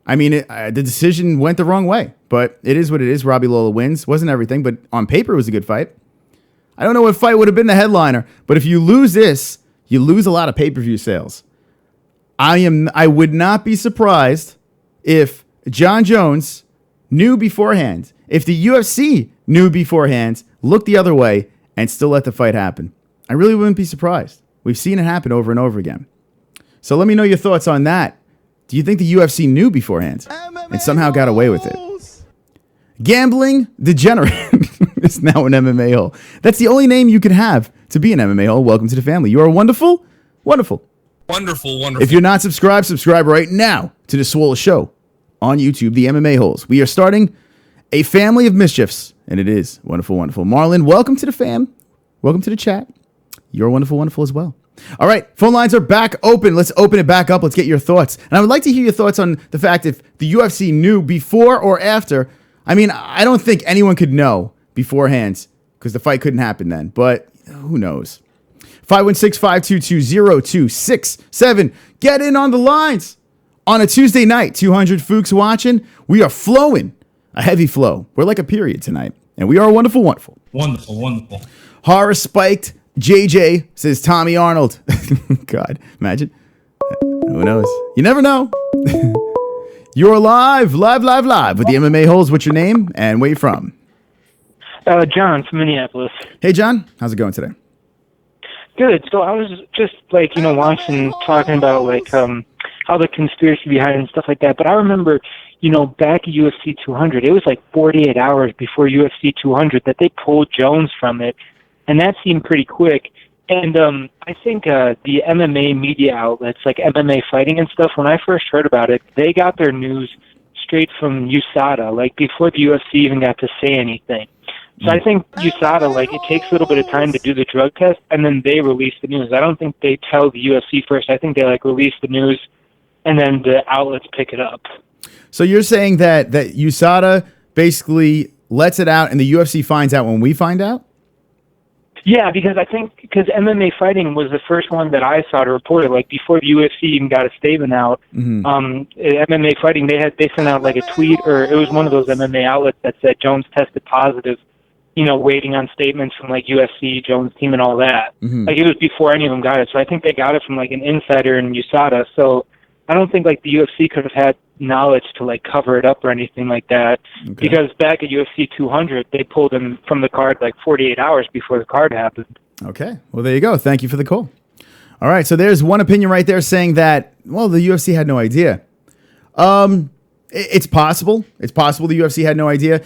I mean, the decision went the wrong way. But it is what it is. Robbie Lawler wins. Wasn't everything, but on paper it was a good fight. I don't know what fight would have been the headliner, but if you lose this, you lose a lot of pay-per-view sales. I would not be surprised if Jon Jones knew beforehand, if the UFC knew beforehand, looked the other way, and still let the fight happen. I really wouldn't be surprised. We've seen it happen over and over again. So let me know your thoughts on that. Do you think the UFC knew beforehand and somehow got away with it? Gambling degenerate. is now an MMA hole. That's the only name you can have to be an MMA hole. Welcome to the family. You are wonderful, wonderful. Wonderful, wonderful. If you're not subscribed, subscribe right now to the Swole Show on YouTube, the MMA Holes. We are starting a family of mischiefs, and it is wonderful, wonderful. Marlyn, welcome to the fam. Welcome to the chat. You're wonderful, wonderful as well. All right, phone lines are back open. Let's open it back up. Let's get your thoughts. And I would like to hear your thoughts on the fact if the UFC knew before or after. I mean, I don't think anyone could know beforehand because the fight couldn't happen then. But who knows? 516-522-0267. Get in on the lines. On a Tuesday night, 200 Fooks watching. We are flowing. A heavy flow. We're like a period tonight. And we are wonderful, wonderful. Wonderful, wonderful. Horror spiked. JJ says Tommy Arnold. God, imagine. Who knows? You never know. You're live with the MMA Holes. What's your name and where you from? John from Minneapolis. Hey, John. How's it going today? Good. So I was just watching, talking about how the conspiracy behind it and stuff like that. But I remember, back at UFC 200, it was like 48 hours before UFC 200 that they pulled Jones from it. And that seemed pretty quick. And I think the MMA media outlets, like MMA Fighting and stuff, when I first heard about it, they got their news straight from USADA, like before the UFC even got to say anything. So I think USADA, it takes a little bit of time to do the drug test, and then they release the news. I don't think they tell the UFC first. I think they, release the news, and then the outlets pick it up. So you're saying that USADA basically lets it out, and the UFC finds out when we find out? Yeah, because MMA Fighting was the first one that I saw to report it. Before the UFC even got a statement out, MMA Fighting they sent out a tweet, or it was one of those MMA outlets that said Jones tested positive. Waiting on statements from UFC, Jones team, and all that. It was before any of them got it. So I think they got it from an insider in USADA. So I don't think the UFC could have had knowledge to cover it up or anything like that. Okay. Because back at UFC 200, they pulled him from the card 48 hours before the card happened. Okay. Well, there you go. Thank you for the call. All right. So there's one opinion right there saying that, well, the UFC had no idea. It's possible. It's possible the UFC had no idea.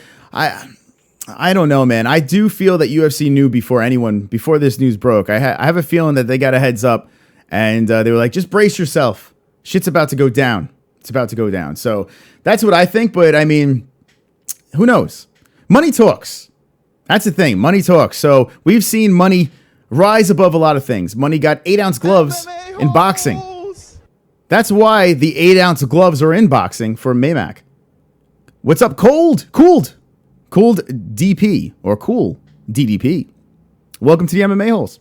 I don't know, man. I do feel that UFC knew before this news broke. I have a feeling that they got a heads up and they were like, just brace yourself. Shit's about to go down. It's about to go down. So that's what I think. But I mean, who knows? Money talks. That's the thing. Money talks. So we've seen money rise above a lot of things. Money got 8-ounce gloves in boxing. That's why the 8-ounce gloves are in boxing for Maymac. What's up? Cooled DP or cool DDP. Welcome to the MMA Holes.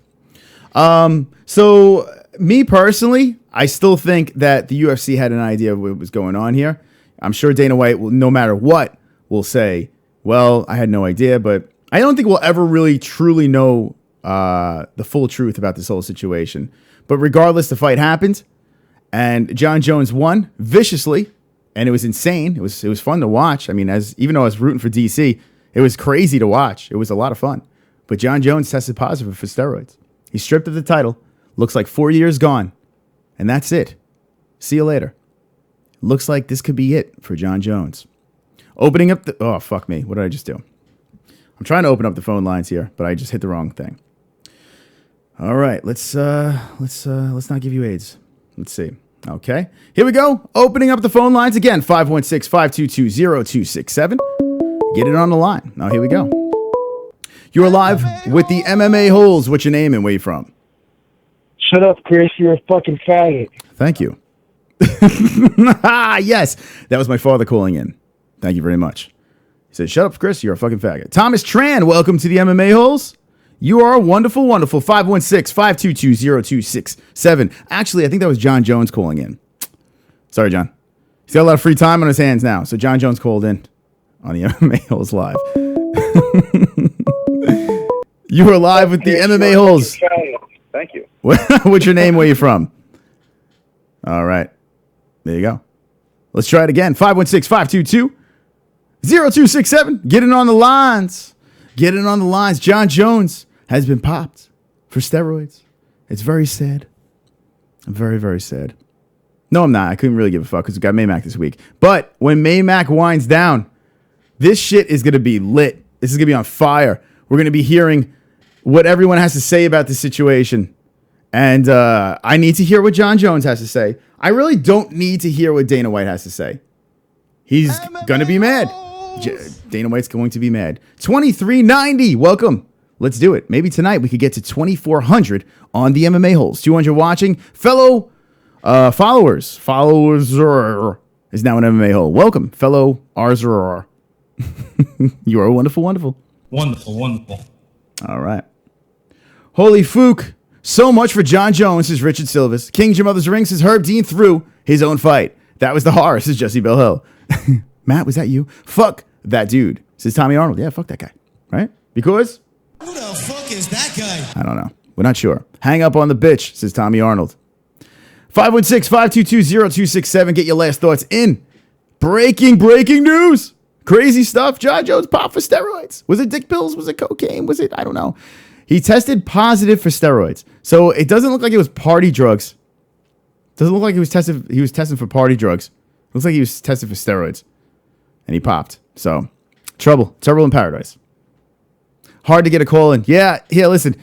So me personally, I still think that the UFC had an idea of what was going on here. I'm sure Dana White will, no matter what, will say, well, I had no idea, but I don't think we'll ever really truly know the full truth about this whole situation. But regardless, the fight happened and John Jones won viciously. And it was insane. It was fun to watch. I mean, even though I was rooting for DC, it was crazy to watch. It was a lot of fun. But John Jones tested positive for steroids. He's stripped of the title. Looks like 4 years gone. And that's it. See you later. Looks like this could be it for John Jones. Opening up the... Oh, fuck me. What did I just do? I'm trying to open up the phone lines here, but I just hit the wrong thing. All right. Let's not give you AIDS. Let's see. Okay, here we go. Opening up the phone lines again. 516-522-0267. Get it on the line. Now, here we go. You're live with the MMA Holes. What's your name and where you from? Shut up, Chris. You're a fucking faggot. Thank you. Yes, that was my father calling in. Thank you very much. He said, shut up, Chris. You're a fucking faggot. Thomas Tran, welcome to the MMA Holes. You are wonderful, wonderful. 516-522-0267. Actually, I think that was John Jones calling in. Sorry, John. He's got a lot of free time on his hands now. So John Jones called in on the MMA Holes Live. You are live with the MMA Holes. Thank you. What's your name? Where you from? All right. There you go. Let's try it again. 516-522-0267. Get it on the lines. Get it on the lines. John Jones has been popped for steroids. It's very sad. Very, very sad. No, I'm not. I couldn't really give a fuck because we got Maymac this week. But when Maymac winds down, this shit is going to be lit. This is going to be on fire. We're going to be hearing what everyone has to say about the situation. And I need to hear what Jon Jones has to say. I really don't need to hear what Dana White has to say. He's going to be mad. Dana White's going to be mad. 2390. Welcome. Let's do it. Maybe tonight we could get to 2,400 on the MMA Holes. 200 watching. Fellow followers. Followers is now an MMA Hole. Welcome, fellow Arzor. You are wonderful, wonderful. Wonderful, wonderful. All right. Holy Fook. So much for Jon Jones, says Richard Silvas. King Your Mother's Ring, says Herb Dean threw his own fight. That was the horror, says Jesse Belle Hill. Matt, was that you? Fuck that dude, says Tommy Arnold. Yeah, fuck that guy. Right? Because? Who the fuck is that guy? I don't know. We're not sure. Hang up on the bitch, says Tommy Arnold. 516-522-0267. Get your last thoughts in. Breaking news. Crazy stuff. Jon Jones popped for steroids. Was it dick pills? Was it cocaine? Was it? I don't know. He tested positive for steroids. So it doesn't look like it was party drugs. Doesn't look like he was testing for party drugs. Looks like he was tested for steroids. And he popped. So trouble in paradise. Hard to get a call in. Yeah, listen.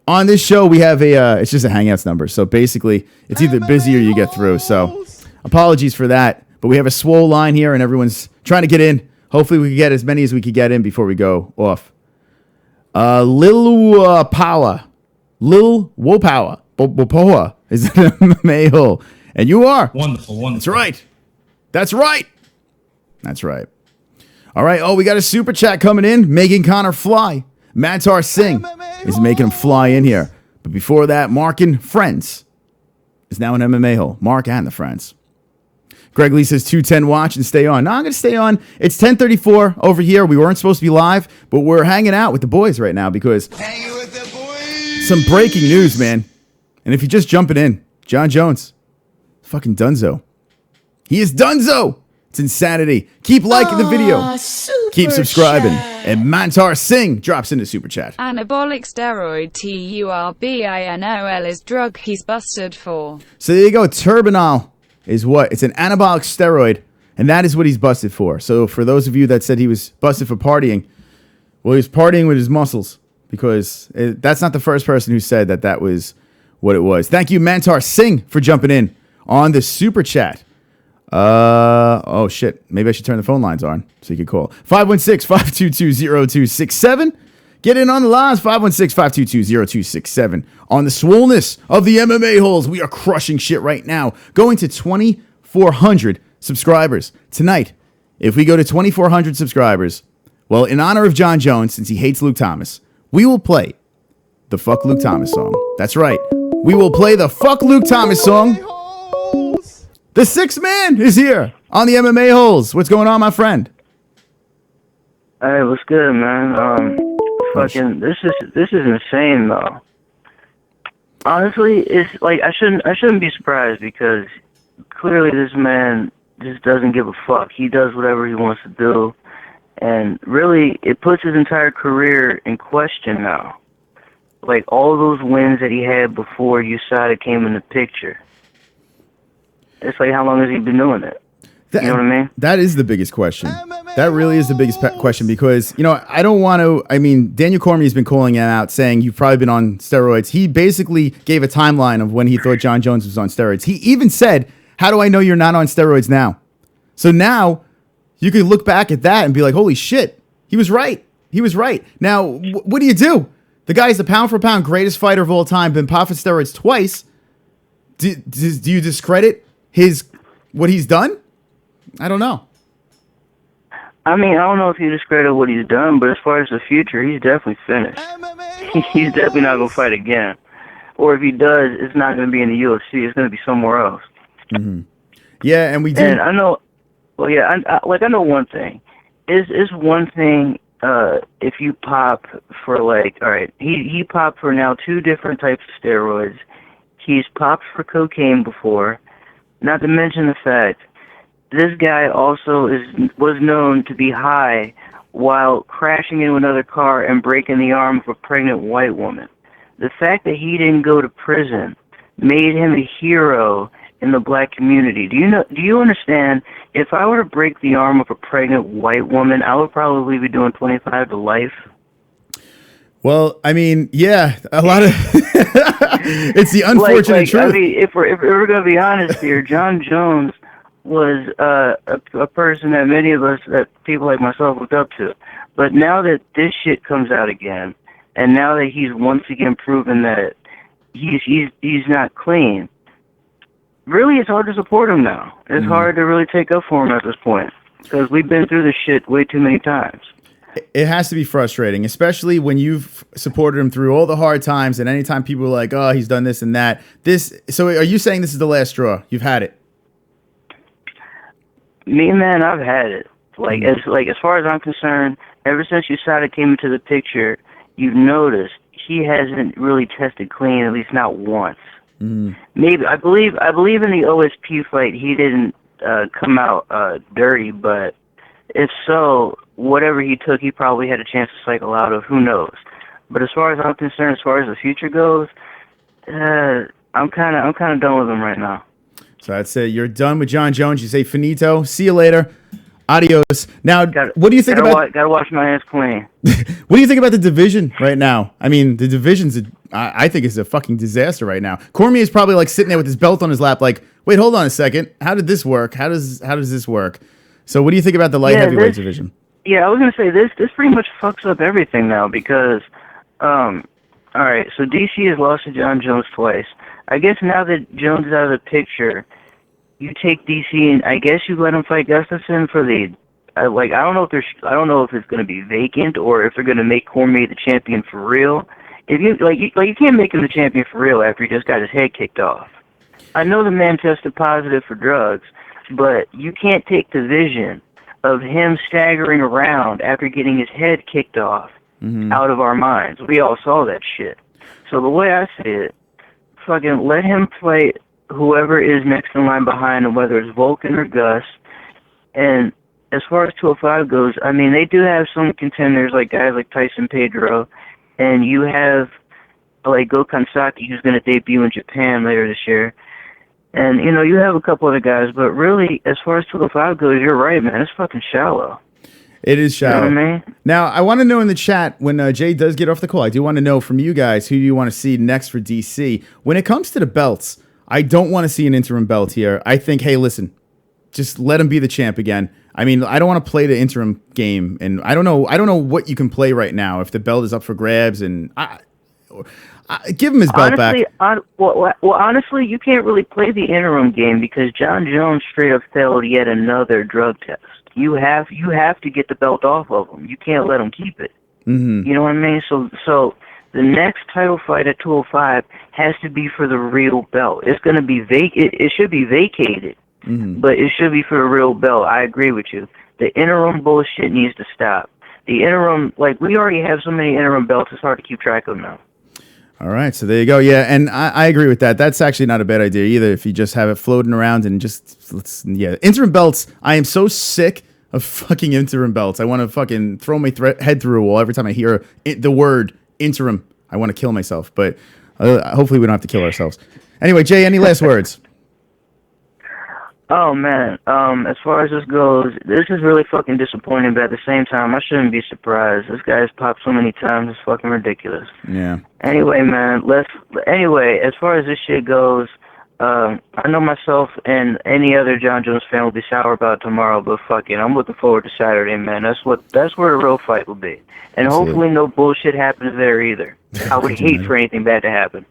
On this show, we have it's just a Hangouts number. So basically, it's either busy or you get through. So apologies for that. But we have a swole line here and everyone's trying to get in. Hopefully we can get as many as we can get in before we go off. Lil Wopowa is an MMA Hole. And you are. Wonderful, wonderful. That's right. All right. Oh, we got a super chat coming in, making Conor fly. Mantar Singh is making him fly in here. But before that, Mark and Friends is now an MMA Hole. Mark and the Friends. Greg Lee says 210 watch and stay on. No, I'm going to stay on. It's 10:34 over here. We weren't supposed to be live, but we're hanging out with the boys right now because some breaking news, man. And if you're just jumping in, Jon Jones, fucking dunzo. He is dunzo. It's insanity. Keep liking the video. Keep subscribing. And Mantar Singh drops into Super Chat. Anabolic steroid TURBINOL is drug he's busted for. So there you go. Turbinol is what? It's an anabolic steroid, and that is what he's busted for. So for those of you that said he was busted for partying, well, he was partying with his muscles because that's not the first person who said that was what it was. Thank you, Mantar Singh, for jumping in on the Super Chat. Oh, shit. Maybe I should turn the phone lines on so you can call. 516-522-0267. Get in on the lines. 516-522-0267. On the swollenness of the MMA Holes, we are crushing shit right now. Going to 2,400 subscribers tonight. If we go to 2,400 subscribers, well, in honor of Jon Jones, since he hates Luke Thomas, we will play the Fuck Luke Thomas song. That's right. We will play the Fuck Luke Thomas song. The sixth man is here on the MMA Holes. What's going on, my friend? Hey, what's good, man? Fucking, this is insane, though. Honestly, it's like I shouldn't be surprised because clearly this man just doesn't give a fuck. He does whatever he wants to do, and really, it puts his entire career in question now. Like all those wins that he had before USADA came in the picture. It's like, how long has he been doing it? You know what I mean? That is the biggest question. That really is the biggest question because, I don't want to, Daniel Cormier has been calling him out saying you've probably been on steroids. He basically gave a timeline of when he thought Jon Jones was on steroids. He even said, how do I know you're not on steroids now? So now you can look back at that and be like, holy shit, he was right. Now, what do you do? The guy is the pound for pound greatest fighter of all time, been popped for steroids twice. Do you discredit what he's done? I don't know. I don't know if you discredit what he's done, but as far as the future, he's definitely finished. He's definitely not going to fight again. Or if he does, it's not going to be in the UFC. It's going to be somewhere else. Mm-hmm. Yeah, and we do. And I know, I know one thing. Is one thing if you pop for all right, he popped for now 2 different types of steroids. He's popped for cocaine before. Not to mention the fact, this guy also was known to be high while crashing into another car and breaking the arm of a pregnant white woman. The fact that he didn't go to prison made him a hero in the black community. Do you understand? if I were to break the arm of a pregnant white woman, I would probably be doing 25 to life. Well, I mean, yeah, a lot of it's the unfortunate truth. I mean, if we're gonna be honest here, John Jones was a person that many of us, that people like myself, looked up to. But now that this shit comes out again, and now that he's once again proven that he's not clean, really, it's hard to support him now. It's hard to really take up for him at this point because we've been through this shit way too many times. It has to be frustrating, especially when you've supported him through all the hard times, and anytime people are like, "Oh, he's done this and that." So, are you saying this is the last straw? You've had it. Me, man, I've had it. As far as I'm concerned, ever since USADA came into the picture, you've noticed he hasn't really tested clean, at least not once. Maybe I believe in the OSP fight he didn't come out dirty, but if so, whatever he took, he probably had a chance to cycle out of. Who knows? But as far as I'm concerned, as far as the future goes, I'm kind of done with him right now. So that's it. You're done with John Jones. You say finito. See you later. Adios. Now, what do you think about? Gotta wash my hands clean. What do you think about the division right now? I mean, the division's I think it's a fucking disaster right now. Cormier is probably like sitting there with his belt on his lap, like, wait, hold on a second. How did this work? How does this work? So, what do you think about the light heavyweight division? Yeah, I was gonna say this pretty much fucks up everything now because, all right, so DC has lost to John Jones twice. I guess now that Jones is out of the picture, you take DC and I guess you let him fight Gustafsson for the I don't know if it's going to be vacant or if they're going to make Cormier the champion for real. If you can't make him the champion for real after he just got his head kicked off. I know the man tested positive for drugs, but you can't take the vision of him staggering around after getting his head kicked off out of our minds. We all saw that shit. So the way I see it, fucking let him fight whoever is next in line behind him, whether it's Vulcan or Gus. And as far as 205 goes, I mean, they do have some contenders, like guys like Tyson Pedro, and you have like Gokhan Saki, who's going to debut in Japan later this year. And, you have a couple other guys, but really, as far as 205 goes, you're right, man. It's fucking shallow. It is shallow. You know what I mean? Now, I want to know in the chat, when Jay does get off the call, I do want to know from you guys who you want to see next for DC. When it comes to the belts, I don't want to see an interim belt here. I think, hey, listen, just let him be the champ again. I mean, I don't want to play the interim game, and I don't know what you can play right now if the belt is up for grabs, and give him his belt back. Honestly, you can't really play the interim game because John Jones straight up failed yet another drug test. You have to get the belt off of him. You can't let him keep it. You know what I mean? So the next title fight at 205 has to be for the real belt. It's going to be it should be vacated. But it should be for a real belt. I agree with you. The interim bullshit needs to stop. The interim, we already have so many interim belts, it's hard to keep track of them now. All right, so there you go. Yeah, and I agree with that. That's actually not a bad idea either if you just have it floating around and interim belts. I am so sick of fucking interim belts. I want to fucking throw my head through a wall every time I hear the word interim. I want to kill myself, but hopefully we don't have to kill ourselves. Anyway, Jay, any last words? Oh, man, as far as this goes, this is really fucking disappointing, but at the same time, I shouldn't be surprised. This guy's popped so many times, it's fucking ridiculous. Yeah. Anyway, man, as far as this shit goes, I know myself and any other John Jones fan will be sour about it tomorrow, but fuck it, I'm looking forward to Saturday, man. That's where the real fight will be. And hopefully no bullshit happens there either. I would hate for anything bad to happen.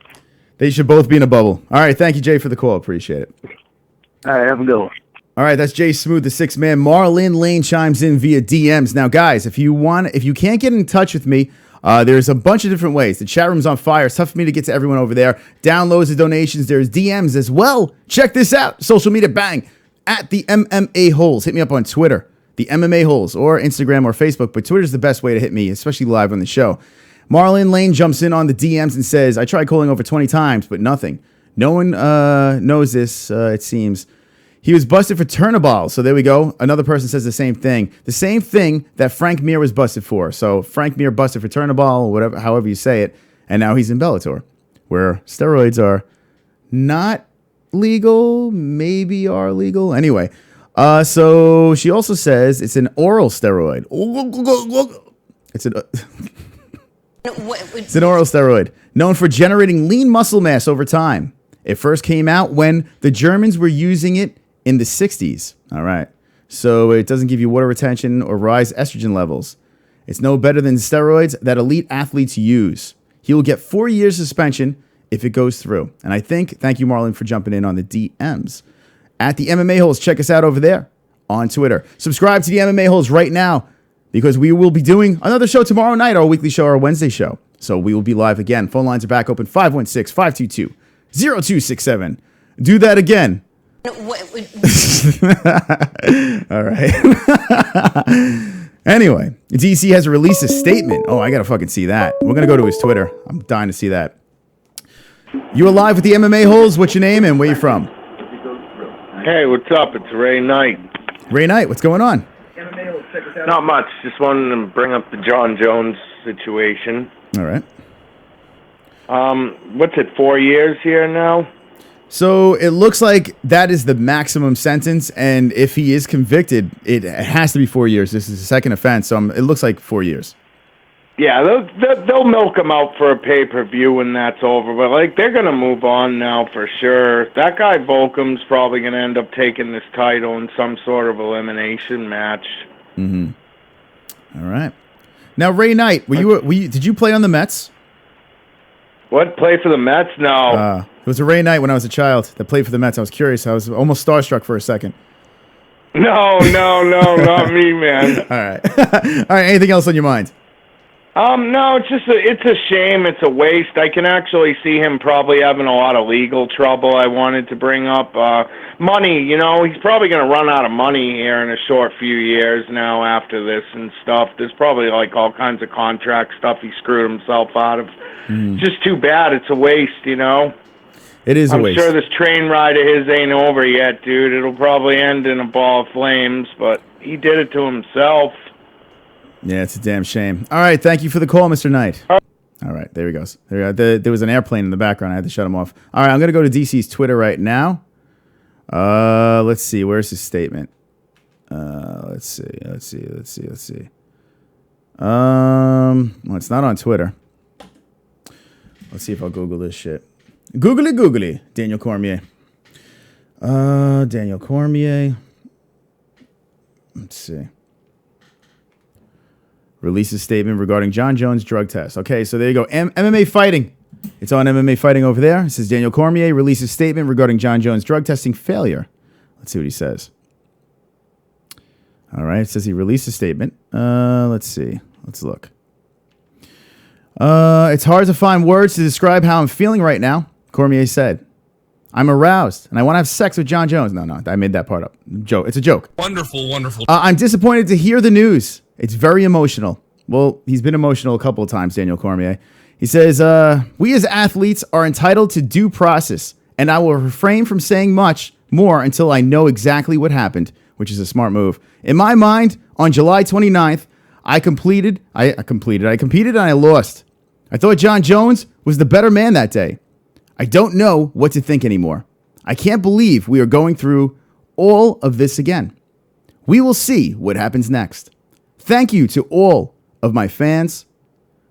They should both be in a bubble. All right, thank you, Jay, for the call. Appreciate it. All right, have a good one. All right, that's Jay Smooth, the sixth man. Marlyn Lane chimes in via DMs. Now, guys, if you can't get in touch with me, there's a bunch of different ways. The chat room's on fire. It's tough for me to get to everyone over there. Downloads and donations. There's DMs as well. Check this out. Social media, bang. At the MMA-Holes. Hit me up on Twitter, the MMA-Holes, or Instagram or Facebook. But Twitter's the best way to hit me, especially live on the show. Marlyn Lane jumps in on the DMs and says, I tried calling over 20 times, but nothing. No one knows this, it seems. He was busted for Turnaball. So there we go. Another person says the same thing. The same thing that Frank Mir was busted for. So Frank Mir busted for Turnaball, or whatever, however you say it. And now he's in Bellator, where steroids are not legal, maybe are legal. Anyway, So she also says it's an oral steroid. It's an it's an oral steroid known for generating lean muscle mass over time. It first came out when the Germans were using it in the 60s. All right. So it doesn't give you water retention or rise estrogen levels. It's no better than steroids that elite athletes use. He will get 4 years suspension if it goes through. And I thank you, Marlon, for jumping in on the DMs. At the MMA-Holes, check us out over there on Twitter. Subscribe to the MMA-Holes right now because we will be doing another show tomorrow night, our weekly show, our Wednesday show. So we will be live again. Phone lines are back open, 516-522-0267. Do that again. All right. Anyway, DC has released a statement. Oh, I got to fucking see that. We're going to go to his Twitter. I'm dying to see that. You are live with the MMA-Holes. What's your name and where you from? Hey, what's up? It's Ray Knight. Ray Knight, what's going on? Not much. Just wanted to bring up the John Jones situation. All right. What's it, 4 years here now? So it looks like that is the maximum sentence, and if he is convicted, it has to be 4 years. This is a second offense, so it looks like 4 years. Yeah, they'll milk him out for a pay-per-view when that's over, but like they're gonna move on now for sure. That guy Volkom's probably gonna end up taking this title in some sort of elimination match. Mm-hmm. All right. Now, Ray Knight, did you play on the Mets? What, play for the Mets? No. It was a Ray Knight when I was a child that played for the Mets. I was curious. I was almost starstruck for a second. No, not me, man. All right. All right. Anything else on your mind? No, it's a shame. It's a waste. I can actually see him probably having a lot of legal trouble. I wanted to bring up money. You know, he's probably going to run out of money here in a short few years now after this and stuff. There's probably like all kinds of contract stuff he screwed himself out of. Just too bad. It's a waste, you know. It is a waste. I'm sure this train ride of his ain't over yet, dude. It'll probably end in a ball of flames, but he did it to himself. Yeah, it's a damn shame. All right, thank you for the call, Mr. Knight. All right, there he goes. There was an airplane in the background. I had to shut him off. All right, I'm going to go to DC's Twitter right now. Let's see. Where's his statement? Let's see. Well, it's not on Twitter. Let's see if I'll Google this shit. Googly, Daniel Cormier. Daniel Cormier. Let's see. Releases statement regarding John Jones drug test. Okay, so there you go. MMA Fighting. It's on MMA Fighting over there. It says Daniel Cormier releases statement regarding John Jones drug testing failure. Let's see what he says. All right, it says he released a statement. Let's see. Let's look. It's hard to find words to describe how I'm feeling right now, Cormier said. I'm aroused, and I want to have sex with John Jones. No, I made that part up. Joke. It's a joke. Wonderful. I'm disappointed to hear the news. It's very emotional. Well, he's been emotional a couple of times, Daniel Cormier. He says, we as athletes are entitled to due process, and I will refrain from saying much more until I know exactly what happened, which is a smart move. In my mind, on July 29th, I competed and I lost. I thought John Jones was the better man that day. I don't know what to think anymore. I can't believe we are going through all of this again. We will see what happens next. Thank you to all of my fans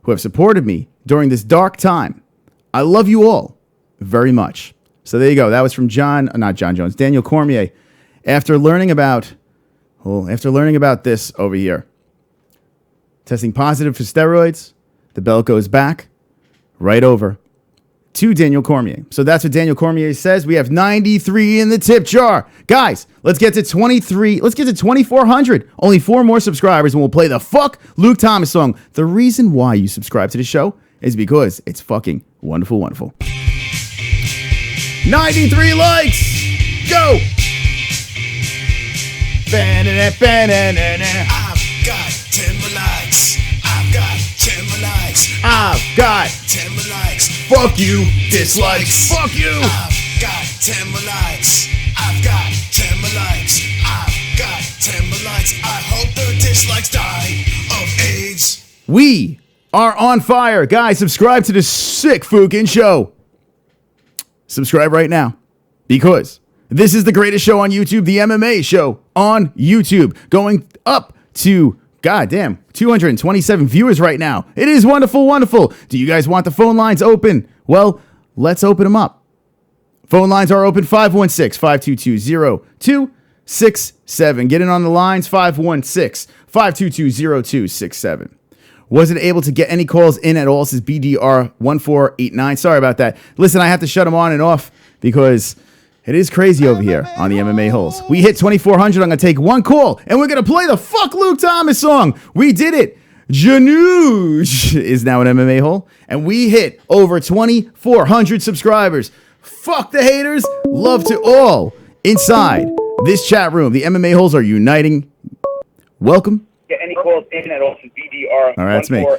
who have supported me during this dark time. I love you all very much. So there you go. That was from Daniel Cormier. After learning about this over here, testing positive for steroids, the belt goes back right over to Daniel Cormier. So that's what Daniel Cormier says. We have 93 in the tip jar. Guys, let's get to 23. Let's get to 2,400. Only 4 more subscribers and we'll play the Fuck Luke Thomas song. The reason why you subscribe to the show is because it's fucking wonderful. 93 likes. Go. I've got 10 more likes. I've got 10 more likes. I've got 10 more likes. Fuck you, dislikes. Fuck you. I've got 10 more likes. I've got 10 more likes. I've got 10 more likes. I hope the dislikes die of AIDS. We are on fire. Guys, subscribe to the sick FOOKIN show. Subscribe right now because This is the greatest show on YouTube, the MMA show on YouTube, going up to, goddamn, 227 viewers right now. It is wonderful, wonderful. Do you guys want the phone lines open? Well, let's open them up. Phone lines are open, 516-522-0267. Get in on the lines, 516-522-0267. Wasn't able to get any calls in at all, says BDR1489. Sorry about that. Listen, I have to shut them on and off because it is crazy over here on the MMA Holes. We hit 2,400. I'm going to take one call, and we're going to play the Fuck Luke Thomas song. We did it. Janoosh is now an MMA Hole, and we hit over 2,400 subscribers. Fuck the haters. Love to all inside this chat room. The MMA Holes are uniting. Welcome. Get any calls in at all to BDR. All right, that's me. All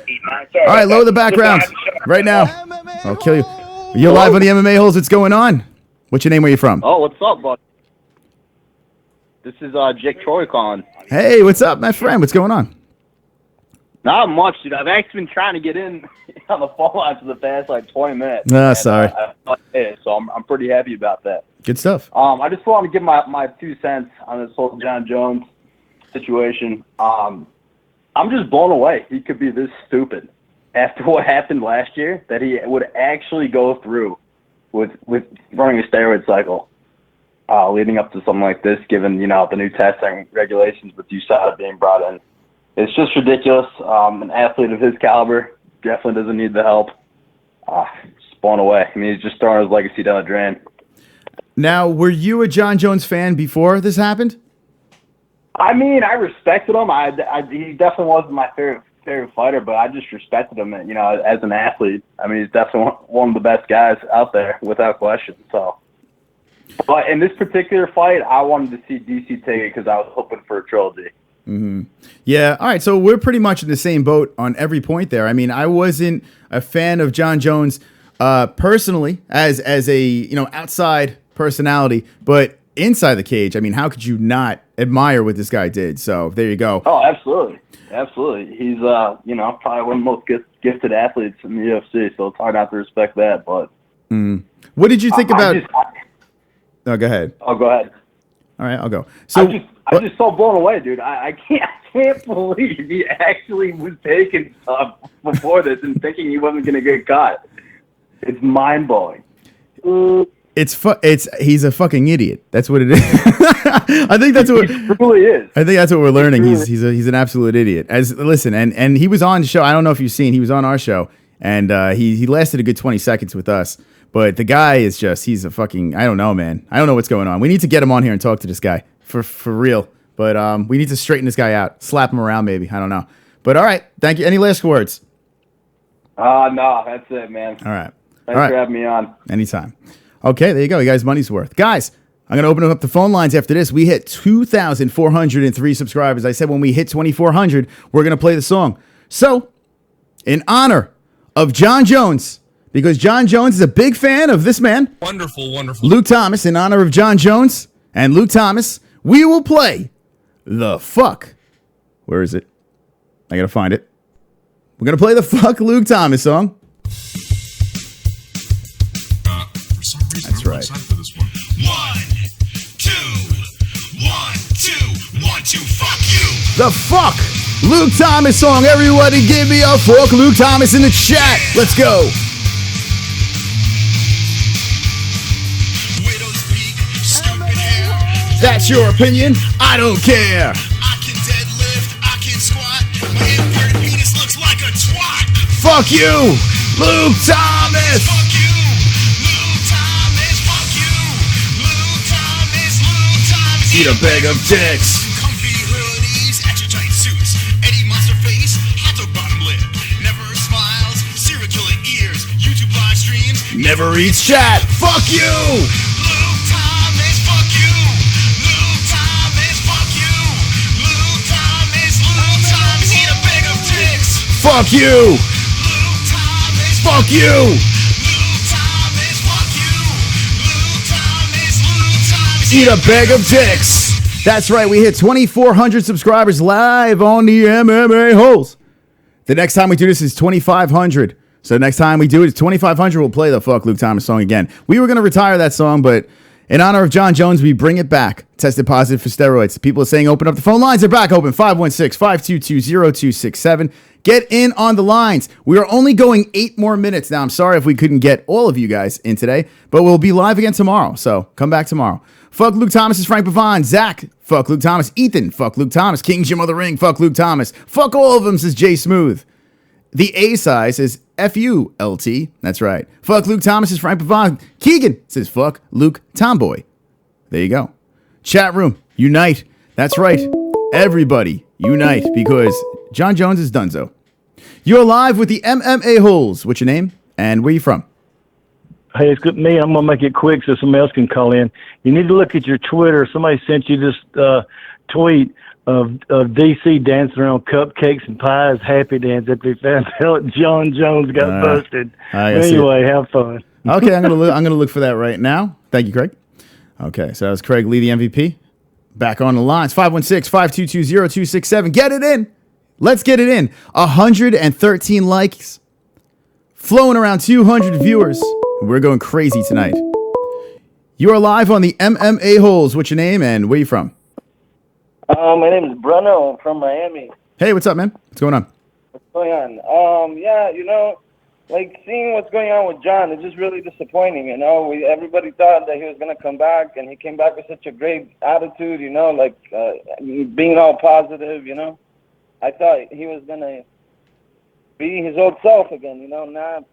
Sorry right, lower the background right now. I'll kill you. You're live on the MMA Holes. What's going on? What's your name? Where you from? Oh, what's up, bud? This is Jake Troy calling. Hey, what's up, my friend? What's going on? Not much, dude. I've actually been trying to get in on the phone line for the past 20 minutes. Sorry. So I'm pretty happy about that. Good stuff. I just want to give my 2 cents on this whole John Jones situation. I'm just blown away. He could be this stupid after what happened last year, that he would actually go through with running a steroid cycle leading up to something like this, given the new testing regulations with USADA being brought in. It's just ridiculous. An athlete of his caliber definitely doesn't need the help. Just blown away. I mean, he's just throwing his legacy down the drain. Now, were you a John Jones fan before this happened? I mean, I respected him. He definitely wasn't my favorite fighter, but I just respected him, as an athlete. I mean, he's definitely one of the best guys out there, without question. So, but in this particular fight, I wanted to see DC take it because I was hoping for a trilogy. Mm-hmm. Yeah. All right. So we're pretty much in the same boat on every point there. I mean, I wasn't a fan of John Jones personally as a outside personality, but inside the cage, I mean, how could you not admire what this guy did? So there you go. Oh, absolutely. Absolutely. He's, probably one of the most gifted athletes in the UFC, so it's hard not to respect that. But what did you think about... No, go ahead. Oh, go ahead. All right, I'll go. So I'm just so blown away, dude. I can't believe he actually was taking stuff before this and thinking he wasn't going to get caught. It's mind-blowing. He's a fucking idiot. That's what it is. I think that's what he truly is. I think that's what we're learning. He's an absolute idiot. And he was on the show. I don't know if you've seen. He was on our show, and he lasted a good 20 seconds with us. But the guy is he's a fucking, I don't know, man. I don't know what's going on. We need to get him on here and talk to this guy for real. But we need to straighten this guy out, slap him around maybe. I don't know. But all right, thank you. Any last words? No, that's it, man. All right. Thanks for having me on. Anytime. Okay, there you go. You guys, money's worth. Guys, I'm going to open up the phone lines after this. We hit 2,403 subscribers. I said when we hit 2,400, we're going to play the song. So, in honor of John Jones, because John Jones is a big fan of this man. Wonderful, wonderful. Luke Thomas, in honor of John Jones and Luke Thomas, we will play the fuck. Where is it? I got to find it. We're going to play the fuck Luke Thomas song. For some reason, that's right. For this one. 1, 2, 1, 2, 1, 2, fuck you. The fuck Luke Thomas song. Everybody give me a fuck Luke Thomas in the chat. Let's go. That's your opinion. I don't care. I can deadlift, I can squat. My inverted penis looks like a twat. Fuck you, Luke Thomas. Fuck you, Luke Thomas. Fuck you, Luke Thomas. Luke Thomas. Eat a bag of dicks. Comfy hoodies, extra tight suits. Eddie Monster face, hot dog bottom lip. Never smiles, serial killer ears. YouTube live streams. Never eats chat. Fuck you. Fuck you! Fuck you! Eat a bag of dicks! That's right, we hit 2,400 subscribers live on the MMA Holes. The next time we do this is 2,500. So the next time we do it, it's 2,500. We'll play the fuck Luke Thomas song again. We were going to retire that song, but In honor of John Jones, we bring it back. Tested positive for steroids. People are saying open up the phone lines. They're back open. 516-522-0267. Get in on the lines. We are only going 8 more minutes. Now, I'm sorry if we couldn't get all of you guys in today, but we'll be live again tomorrow. So come back tomorrow. Fuck Luke Thomas is Frank Pavon. Zach, fuck Luke Thomas. Ethan, fuck Luke Thomas. King Jim of the Ring, fuck Luke Thomas. Fuck all of them, says Jay Smooth. The A size is FULT. That's right. Fuck Luke Thomas is Frank Pavon. Keegan says fuck Luke Tomboy. There you go. Chat room, unite. That's right. Everybody, unite because John Jones is donezo. You're live with the MMA-Holes. What's your name and where you from? Hey, it's good me. I'm going to make it quick so somebody else can call in. You need to look at your Twitter. Somebody sent you this tweet of DC dancing around cupcakes and pies, happy dance after he found out John Jones got busted. Anyway, have fun. Okay, I'm gonna look for that right now. Thank you, Craig. Okay, so that was Craig Lee, the MVP. Back on the lines, 516-522-0267. Get it in. Let's get it in. 113 likes. Flowing around 200 viewers. We're going crazy tonight. You are live on the MMA-Holes. What's your name and where you from? My name is Bruno from Miami. Hey, what's up, man? What's going on? What's going on? Like seeing what's going on with John is just really disappointing. Everybody thought that he was gonna come back, and he came back with such a great attitude. Being all positive. I thought he was gonna be his old self again. Not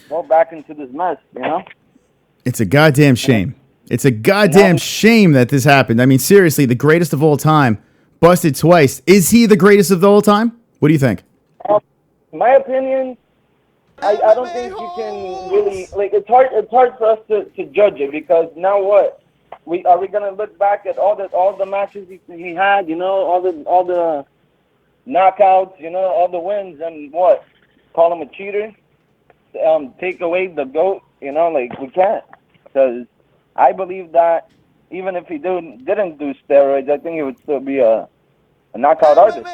go back into this mess. It's a goddamn shame. It's a goddamn shame that this happened. I mean, seriously, the greatest of all time, busted twice. Is he the greatest of all time? What do you think? My opinion, I don't think you can really it's hard for us to judge it because now what? Are we gonna look back at all the matches he had, all the knockouts, all the wins, and what? Call him a cheater? Take away the GOAT? We can't, because I believe that even if he didn't do steroids, I think he would still be a knockout artist,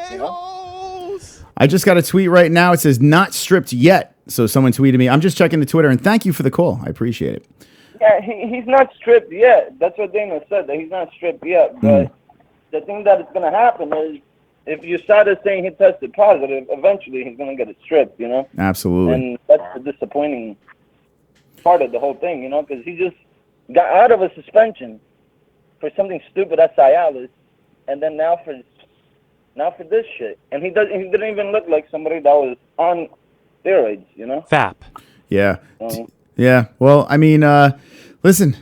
I just got a tweet right now. It says not stripped yet. So someone tweeted me. I'm just checking the Twitter, and thank you for the call. I appreciate it. Yeah, he's not stripped yet. That's what Dana said, that he's not stripped yet. But the thing that is going to happen is if you started saying he tested positive, eventually he's going to get it stripped, Absolutely. And that's the disappointing part of the whole thing, because he just got out of a suspension for something stupid as Cialis, and then now for this shit. And he didn't even look like somebody that was on steroids, FAP. Yeah. Yeah. Well, I mean, listen,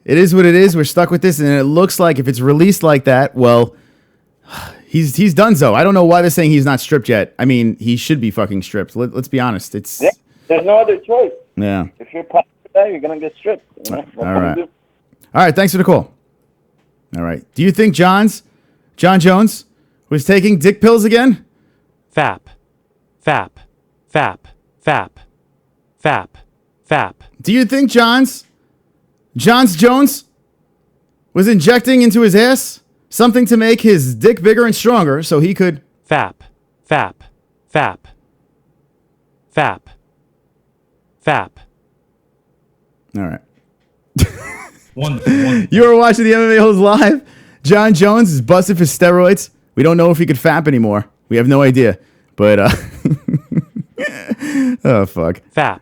it is what it is. We're stuck with this, and it looks like if it's released like that, well, he's donezo. I don't know why they're saying he's not stripped yet. I mean, he should be fucking stripped. Let's be honest. There's no other choice. Yeah. If you're positive, you're gonna get stripped. All right. All right. Thanks for the call. All right. Do you think John Jones was taking dick pills again? FAP. FAP. FAP. FAP. FAP. FAP. Do you think Jones was injecting into his ass something to make his dick bigger and stronger so he could... FAP. FAP. FAP. FAP. FAP. All right. Wonderful. You were watching the MMA-Holes live. John Jones is busted for steroids. We don't know if he could FAP anymore. We have no idea. But, oh, fuck. FAP.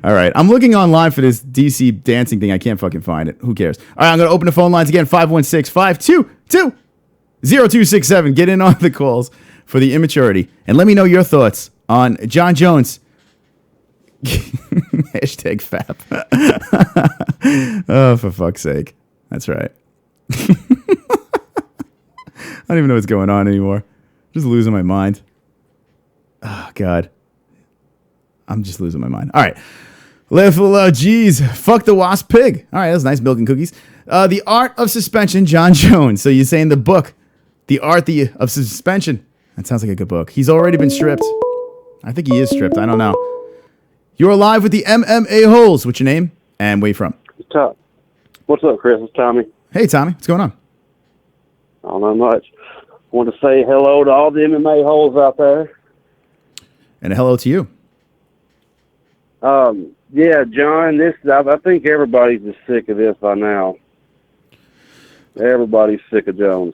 All right. I'm looking online for this DC dancing thing. I can't fucking find it. Who cares? All right. I'm going to open the phone lines again. 516-522-0267. Get in on the calls for the immaturity. And let me know your thoughts on John Jones. Hashtag FAP. Oh, for fuck's sake. That's right. I don't even know what's going on anymore. Just losing my mind. Oh, God. I'm just losing my mind. All right. Geez. Fuck the wasp pig. All right. That was nice. Milk and cookies. The Art of Suspension, John Jones. So you're saying the book, The Art of Suspension. That sounds like a good book. He's already been stripped. I think he is stripped. I don't know. You're live with the MMA-Holes. What's your name and where you from? What's up, Chris? It's Tommy. Hey, Tommy. What's going on? I don't know much. I want to say hello to all the MMA holes out there. And a hello to you. Do Yeah, John, I think everybody's just sick of this by now. Everybody's sick of Jones.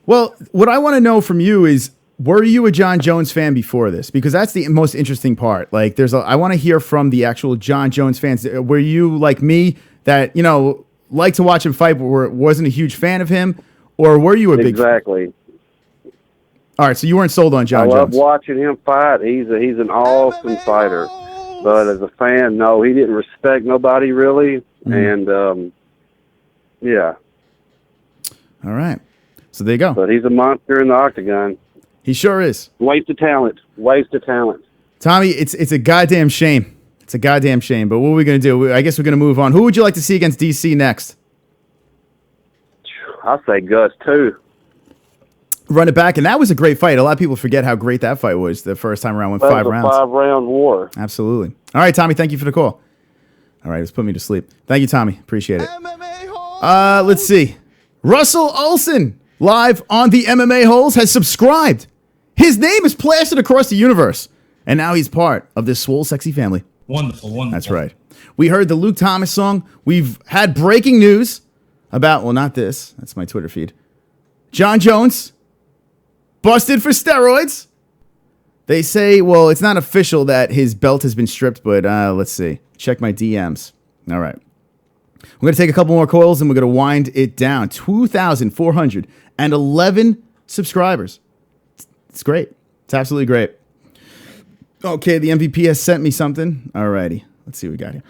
Well, what I want to know from you is, were you a John Jones fan before this? Because that's the most interesting part. Like, I want to hear from the actual John Jones fans. Were you like me that, liked to watch him fight, but wasn't a huge fan of him? Or were you a big Exactly. All right, so you weren't sold on John I love Jones. watching him fight. He's an awesome fighter. But as a fan, no, he didn't respect nobody really. And, yeah. All right. So there you go. But he's a monster in the octagon. He sure is. Waste of talent. Waste of talent. Tommy, it's a goddamn shame. It's a goddamn shame. But what are we going to do? I guess we're going to move on. Who would you like to see against DC next? I'll say Gus, too. Run it back. And that was a great fight. A lot of people forget how great that fight was the first time around. Went 5 rounds. That was a 5-round war. Absolutely. All right, Tommy, thank you for the call. All right, it's put me to sleep. Thank you, Tommy. Appreciate it. Let's see. Russell Olson, live on the MMA-Holes, has subscribed. His name is plastered across the universe. And now he's part of this swole, sexy family. Wonderful, wonderful. That's right. We heard the Luke Thomas song. We've had breaking news about, well, not this. That's my Twitter feed. John Jones, busted for steroids. They say, well, it's not official that his belt has been stripped, but let's see. Check my DMs. All right. We're going to take a couple more calls and we're going to wind it down. 2,411 subscribers. It's great. It's absolutely great. Okay, the MVP has sent me something. All righty. Let's see what we got here.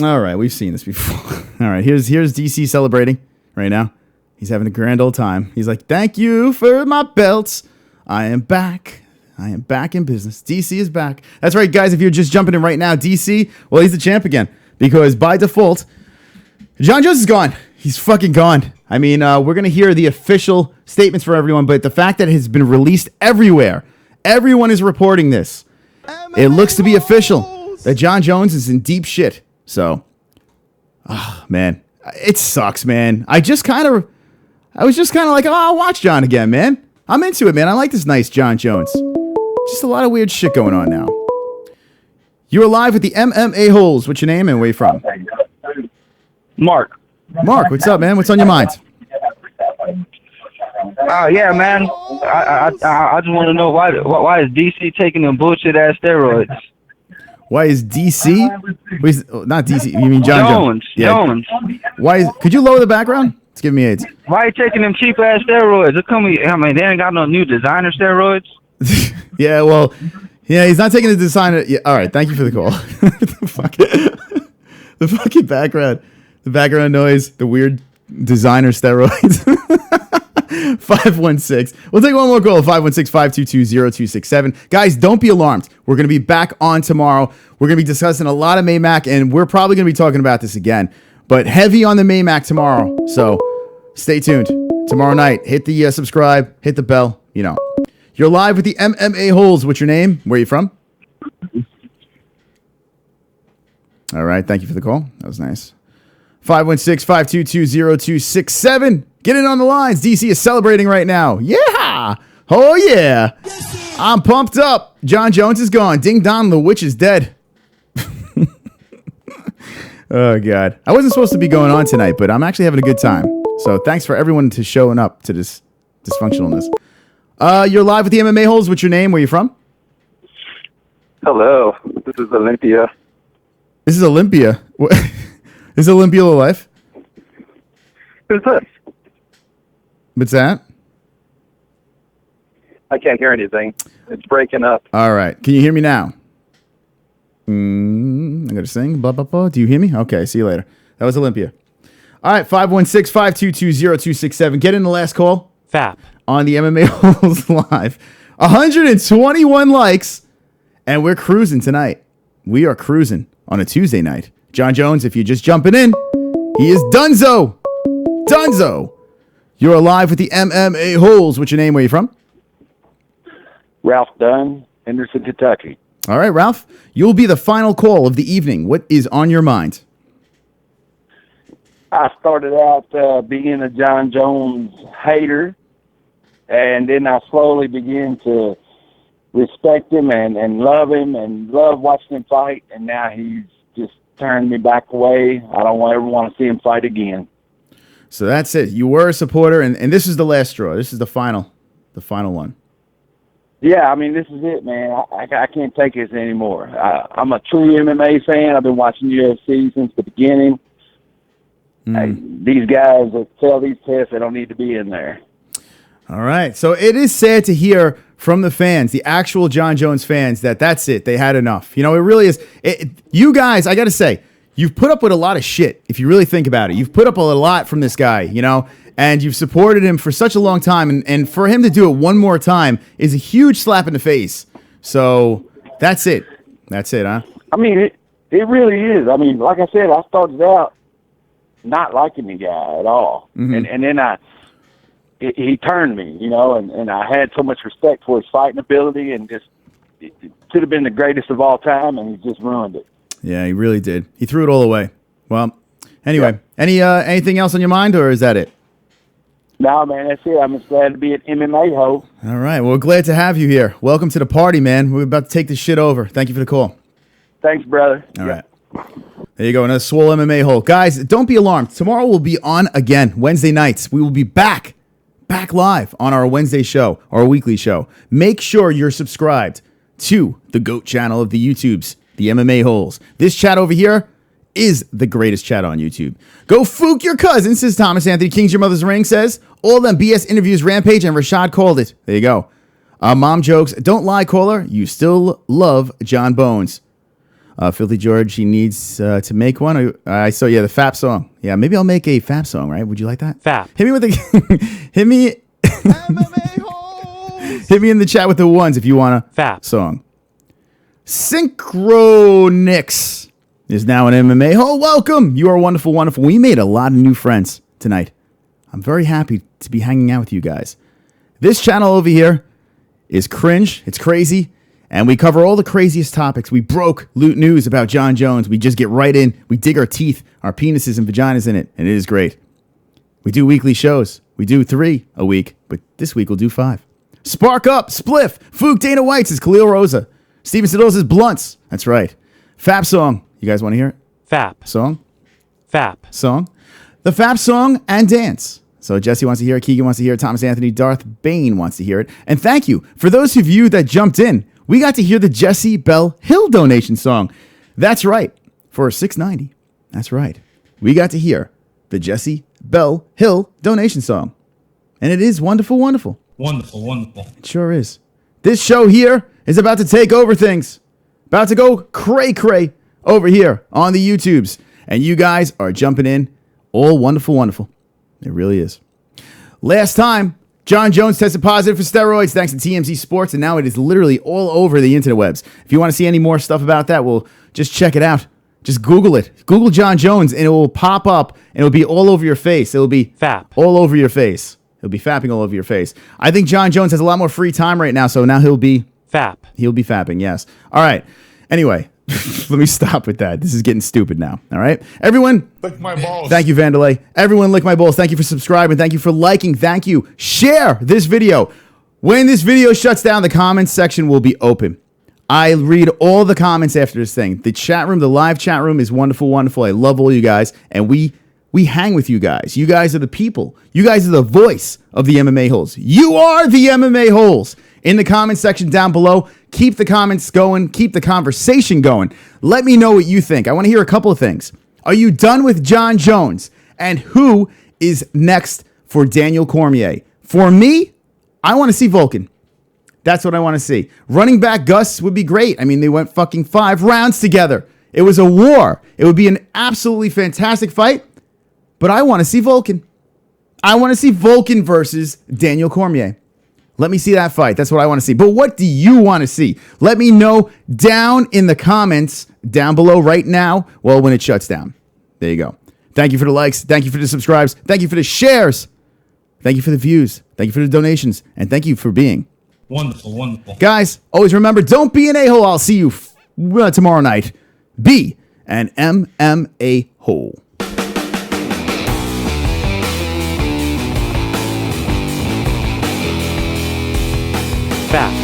All right, we've seen this before. All right, here's DC celebrating right now. He's having a grand old time. He's like, thank you for my belts. I am back. I am back in business. DC is back. That's right, guys. If you're just jumping in right now, DC, well, he's the champ again. Because by default, John Jones is gone. He's fucking gone. I mean, we're going to hear the official statements for everyone, but the fact that it has been released everywhere, everyone is reporting this. It looks to be official that John Jones is in deep shit. So, man, it sucks, man. I was just kind of like, oh, I'll watch John again, man. I'm into it, man. I like this nice John Jones. Just a lot of weird shit going on now. You're live with the MMA-Holes. What's your name and where you from? Mark. Mark, what's up, man? What's on your mind? Yeah, man. I just want to know why is DC taking them bullshit ass steroids? Why is DC? Not DC. You mean John Jones? Jones. Why? Could you lower the background? It's giving me AIDS. Why are you taking them cheap ass steroids? They ain't got no new designer steroids. Yeah, well, yeah, he's not taking the designer. Yeah, all right, thank you for the call. The fucking background, the background noise, the weird designer steroids. 516. We'll take one more call. 516-522-0267. Guys, don't be alarmed. We're going to be back on tomorrow. We're going to be discussing a lot of Maymac, and we're probably going to be talking about this again. But heavy on the Maymac tomorrow. So stay tuned. Tomorrow night, hit the subscribe, hit the bell. You know. You're live with the MMA-Holes. What's your name? Where are you from? All right. Thank you for the call. That was nice. 516-522-0267. Get it on the lines. DC is celebrating right now. Yeah. Oh, yeah. I'm pumped up. John Jones is gone. Ding dong, the witch is dead. Oh, God. I wasn't supposed to be going on tonight, but I'm actually having a good time. So thanks for everyone to showing up to this dysfunctionalness. You're live with the MMA-Holes. What's your name? Where are you from? Hello. This is Olympia. This is Olympia. Is Olympia alive? Who's this? What's that? I can't hear anything. It's breaking up. All right. Can you hear me now? I'm going to sing. Blah, blah, blah. Do you hear me? Okay. See you later. That was Olympia. All right. 516-522-0267. Get in the last call. FAP. On the MMA-Holes live. 121 likes. And we're cruising tonight. We are cruising on a Tuesday night. John Jones, if you're just jumping in, he is Dunzo. Dunzo. You're alive with the MMA-Holes. What's your name? Where are you from? Ralph Dunn, Henderson, Kentucky. All right, Ralph. You'll be the final call of the evening. What is on your mind? I started out being a John Jones hater, and then I slowly began to respect him and love him and love watching him fight, and now he's just turned me back away. I don't ever want to see him fight again. So that's it. You were a supporter, and this is the last straw. This is the final one. Yeah, I mean, this is it, man. I can't take this anymore. I'm a true MMA fan. I've been watching UFC since the beginning. These guys that fail these tests, they don't need to be in there. All right. So it is sad to hear from the fans, the actual Jon Jones fans, that's it. They had enough. You know, it really is. You guys, I got to say, you've put up with a lot of shit, if you really think about it. You've put up a lot from this guy, you know, and you've supported him for such a long time. And for him to do it one more time is a huge slap in the face. So that's it. That's it, huh? I mean, it really is. I mean, like I said, I started out not liking the guy at all. Mm-hmm. And then he turned me, you know, and I had so much respect for his fighting ability, and just it could have been the greatest of all time, and he just ruined it. Yeah, he really did. He threw it all away. Well, anyway, anything else on your mind, or is that it? No, man, that's it. I'm just glad to be an MMA-Hole. All right. Well, we're glad to have you here. Welcome to the party, man. We're about to take this shit over. Thank you for the call. Thanks, brother. All right. There you go, another swole MMA hole. Guys, don't be alarmed. Tomorrow we'll be on again, Wednesday nights. We will be back live on our Wednesday show, our weekly show. Make sure you're subscribed to the GOAT channel of the YouTubes, the MMA Holes. This chat over here is the greatest chat on YouTube. Go fook your cousins, says Thomas Anthony King's Your Mother's Ring says. All them BS interviews Rampage, and Rashad called it. There you go. Mom jokes. Don't lie, caller. You still love John Bones. Filthy George, he needs to make one. I saw, the FAP song. Yeah, maybe I'll make a FAP song, right? Would you like that? FAP. Hit me with the... hit me... hit me in the chat with the ones if you want a FAP song. Synchronix is now an MMA hole. Welcome. You are wonderful, wonderful. We made a lot of new friends tonight. I'm very happy to be hanging out with you guys. This channel over here is cringe. It's crazy. And we cover all the craziest topics. We broke loot news about Jon Jones. We just get right in. We dig our teeth, our penises and vaginas in it. And it is great. We do weekly shows. We do 3 a week. But this week we'll do 5. Spark Up, Spliff, Fook Dana White says Khalil Rosa. Steven Siddle says Blunts. That's right. FAP song. You guys want to hear it? FAP. Song? FAP. Song. The FAP song and dance. So Jessie wants to hear it. Keegan wants to hear it. Thomas Anthony, Darth Bane wants to hear it. And thank you for those of you that jumped in. We got to hear the Jessie Belle Hill donation song. That's right. For $6.90. That's right. We got to hear the Jessie Belle Hill donation song. And it is wonderful, wonderful. Wonderful, wonderful. It sure is. This show here is about to take over things. About to go cray-cray over here on the YouTubes. And you guys are jumping in. All wonderful, wonderful. It really is. Last time, Jon Jones tested positive for steroids thanks to TMZ Sports, and now it is literally all over the interwebs. If you want to see any more stuff about that, well, just check it out. Just Google it. Google Jon Jones, and it will pop up, and it will be all over your face. It will be FAP. All over your face. He'll be fapping all over your face. I think Jon Jones has a lot more free time right now, so now he'll be... FAP. He'll be fapping, yes. All right. Anyway, let me stop with that. This is getting stupid now. All right? Everyone... Lick my balls. Thank you, Vandelay. Everyone lick my balls. Thank you for subscribing. Thank you for liking. Thank you. Share this video. When this video shuts down, the comments section will be open. I read all the comments after this thing. The chat room, the live chat room is wonderful, wonderful. I love all you guys. And we hang with you guys. You guys are the people. You guys are the voice of the MMA Holes. You are the MMA Holes. In the comment section down below, keep the comments going. Keep the conversation going. Let me know what you think. I want to hear a couple of things. Are you done with Jon Jones? And who is next for Daniel Cormier? For me, I want to see Vulcan. That's what I want to see. Running back Gus would be great. I mean, they went fucking 5 rounds together. It was a war. It would be an absolutely fantastic fight. But I want to see Vulcan. I want to see Vulcan versus Daniel Cormier. Let me see that fight. That's what I want to see. But what do you want to see? Let me know down in the comments down below right now. Well, when it shuts down. There you go. Thank you for the likes. Thank you for the subscribes. Thank you for the shares. Thank you for the views. Thank you for the donations. And thank you for being wonderful, wonderful. Guys, always remember, don't be an a-hole. I'll see you tomorrow night. Be an MMA hole. FAP.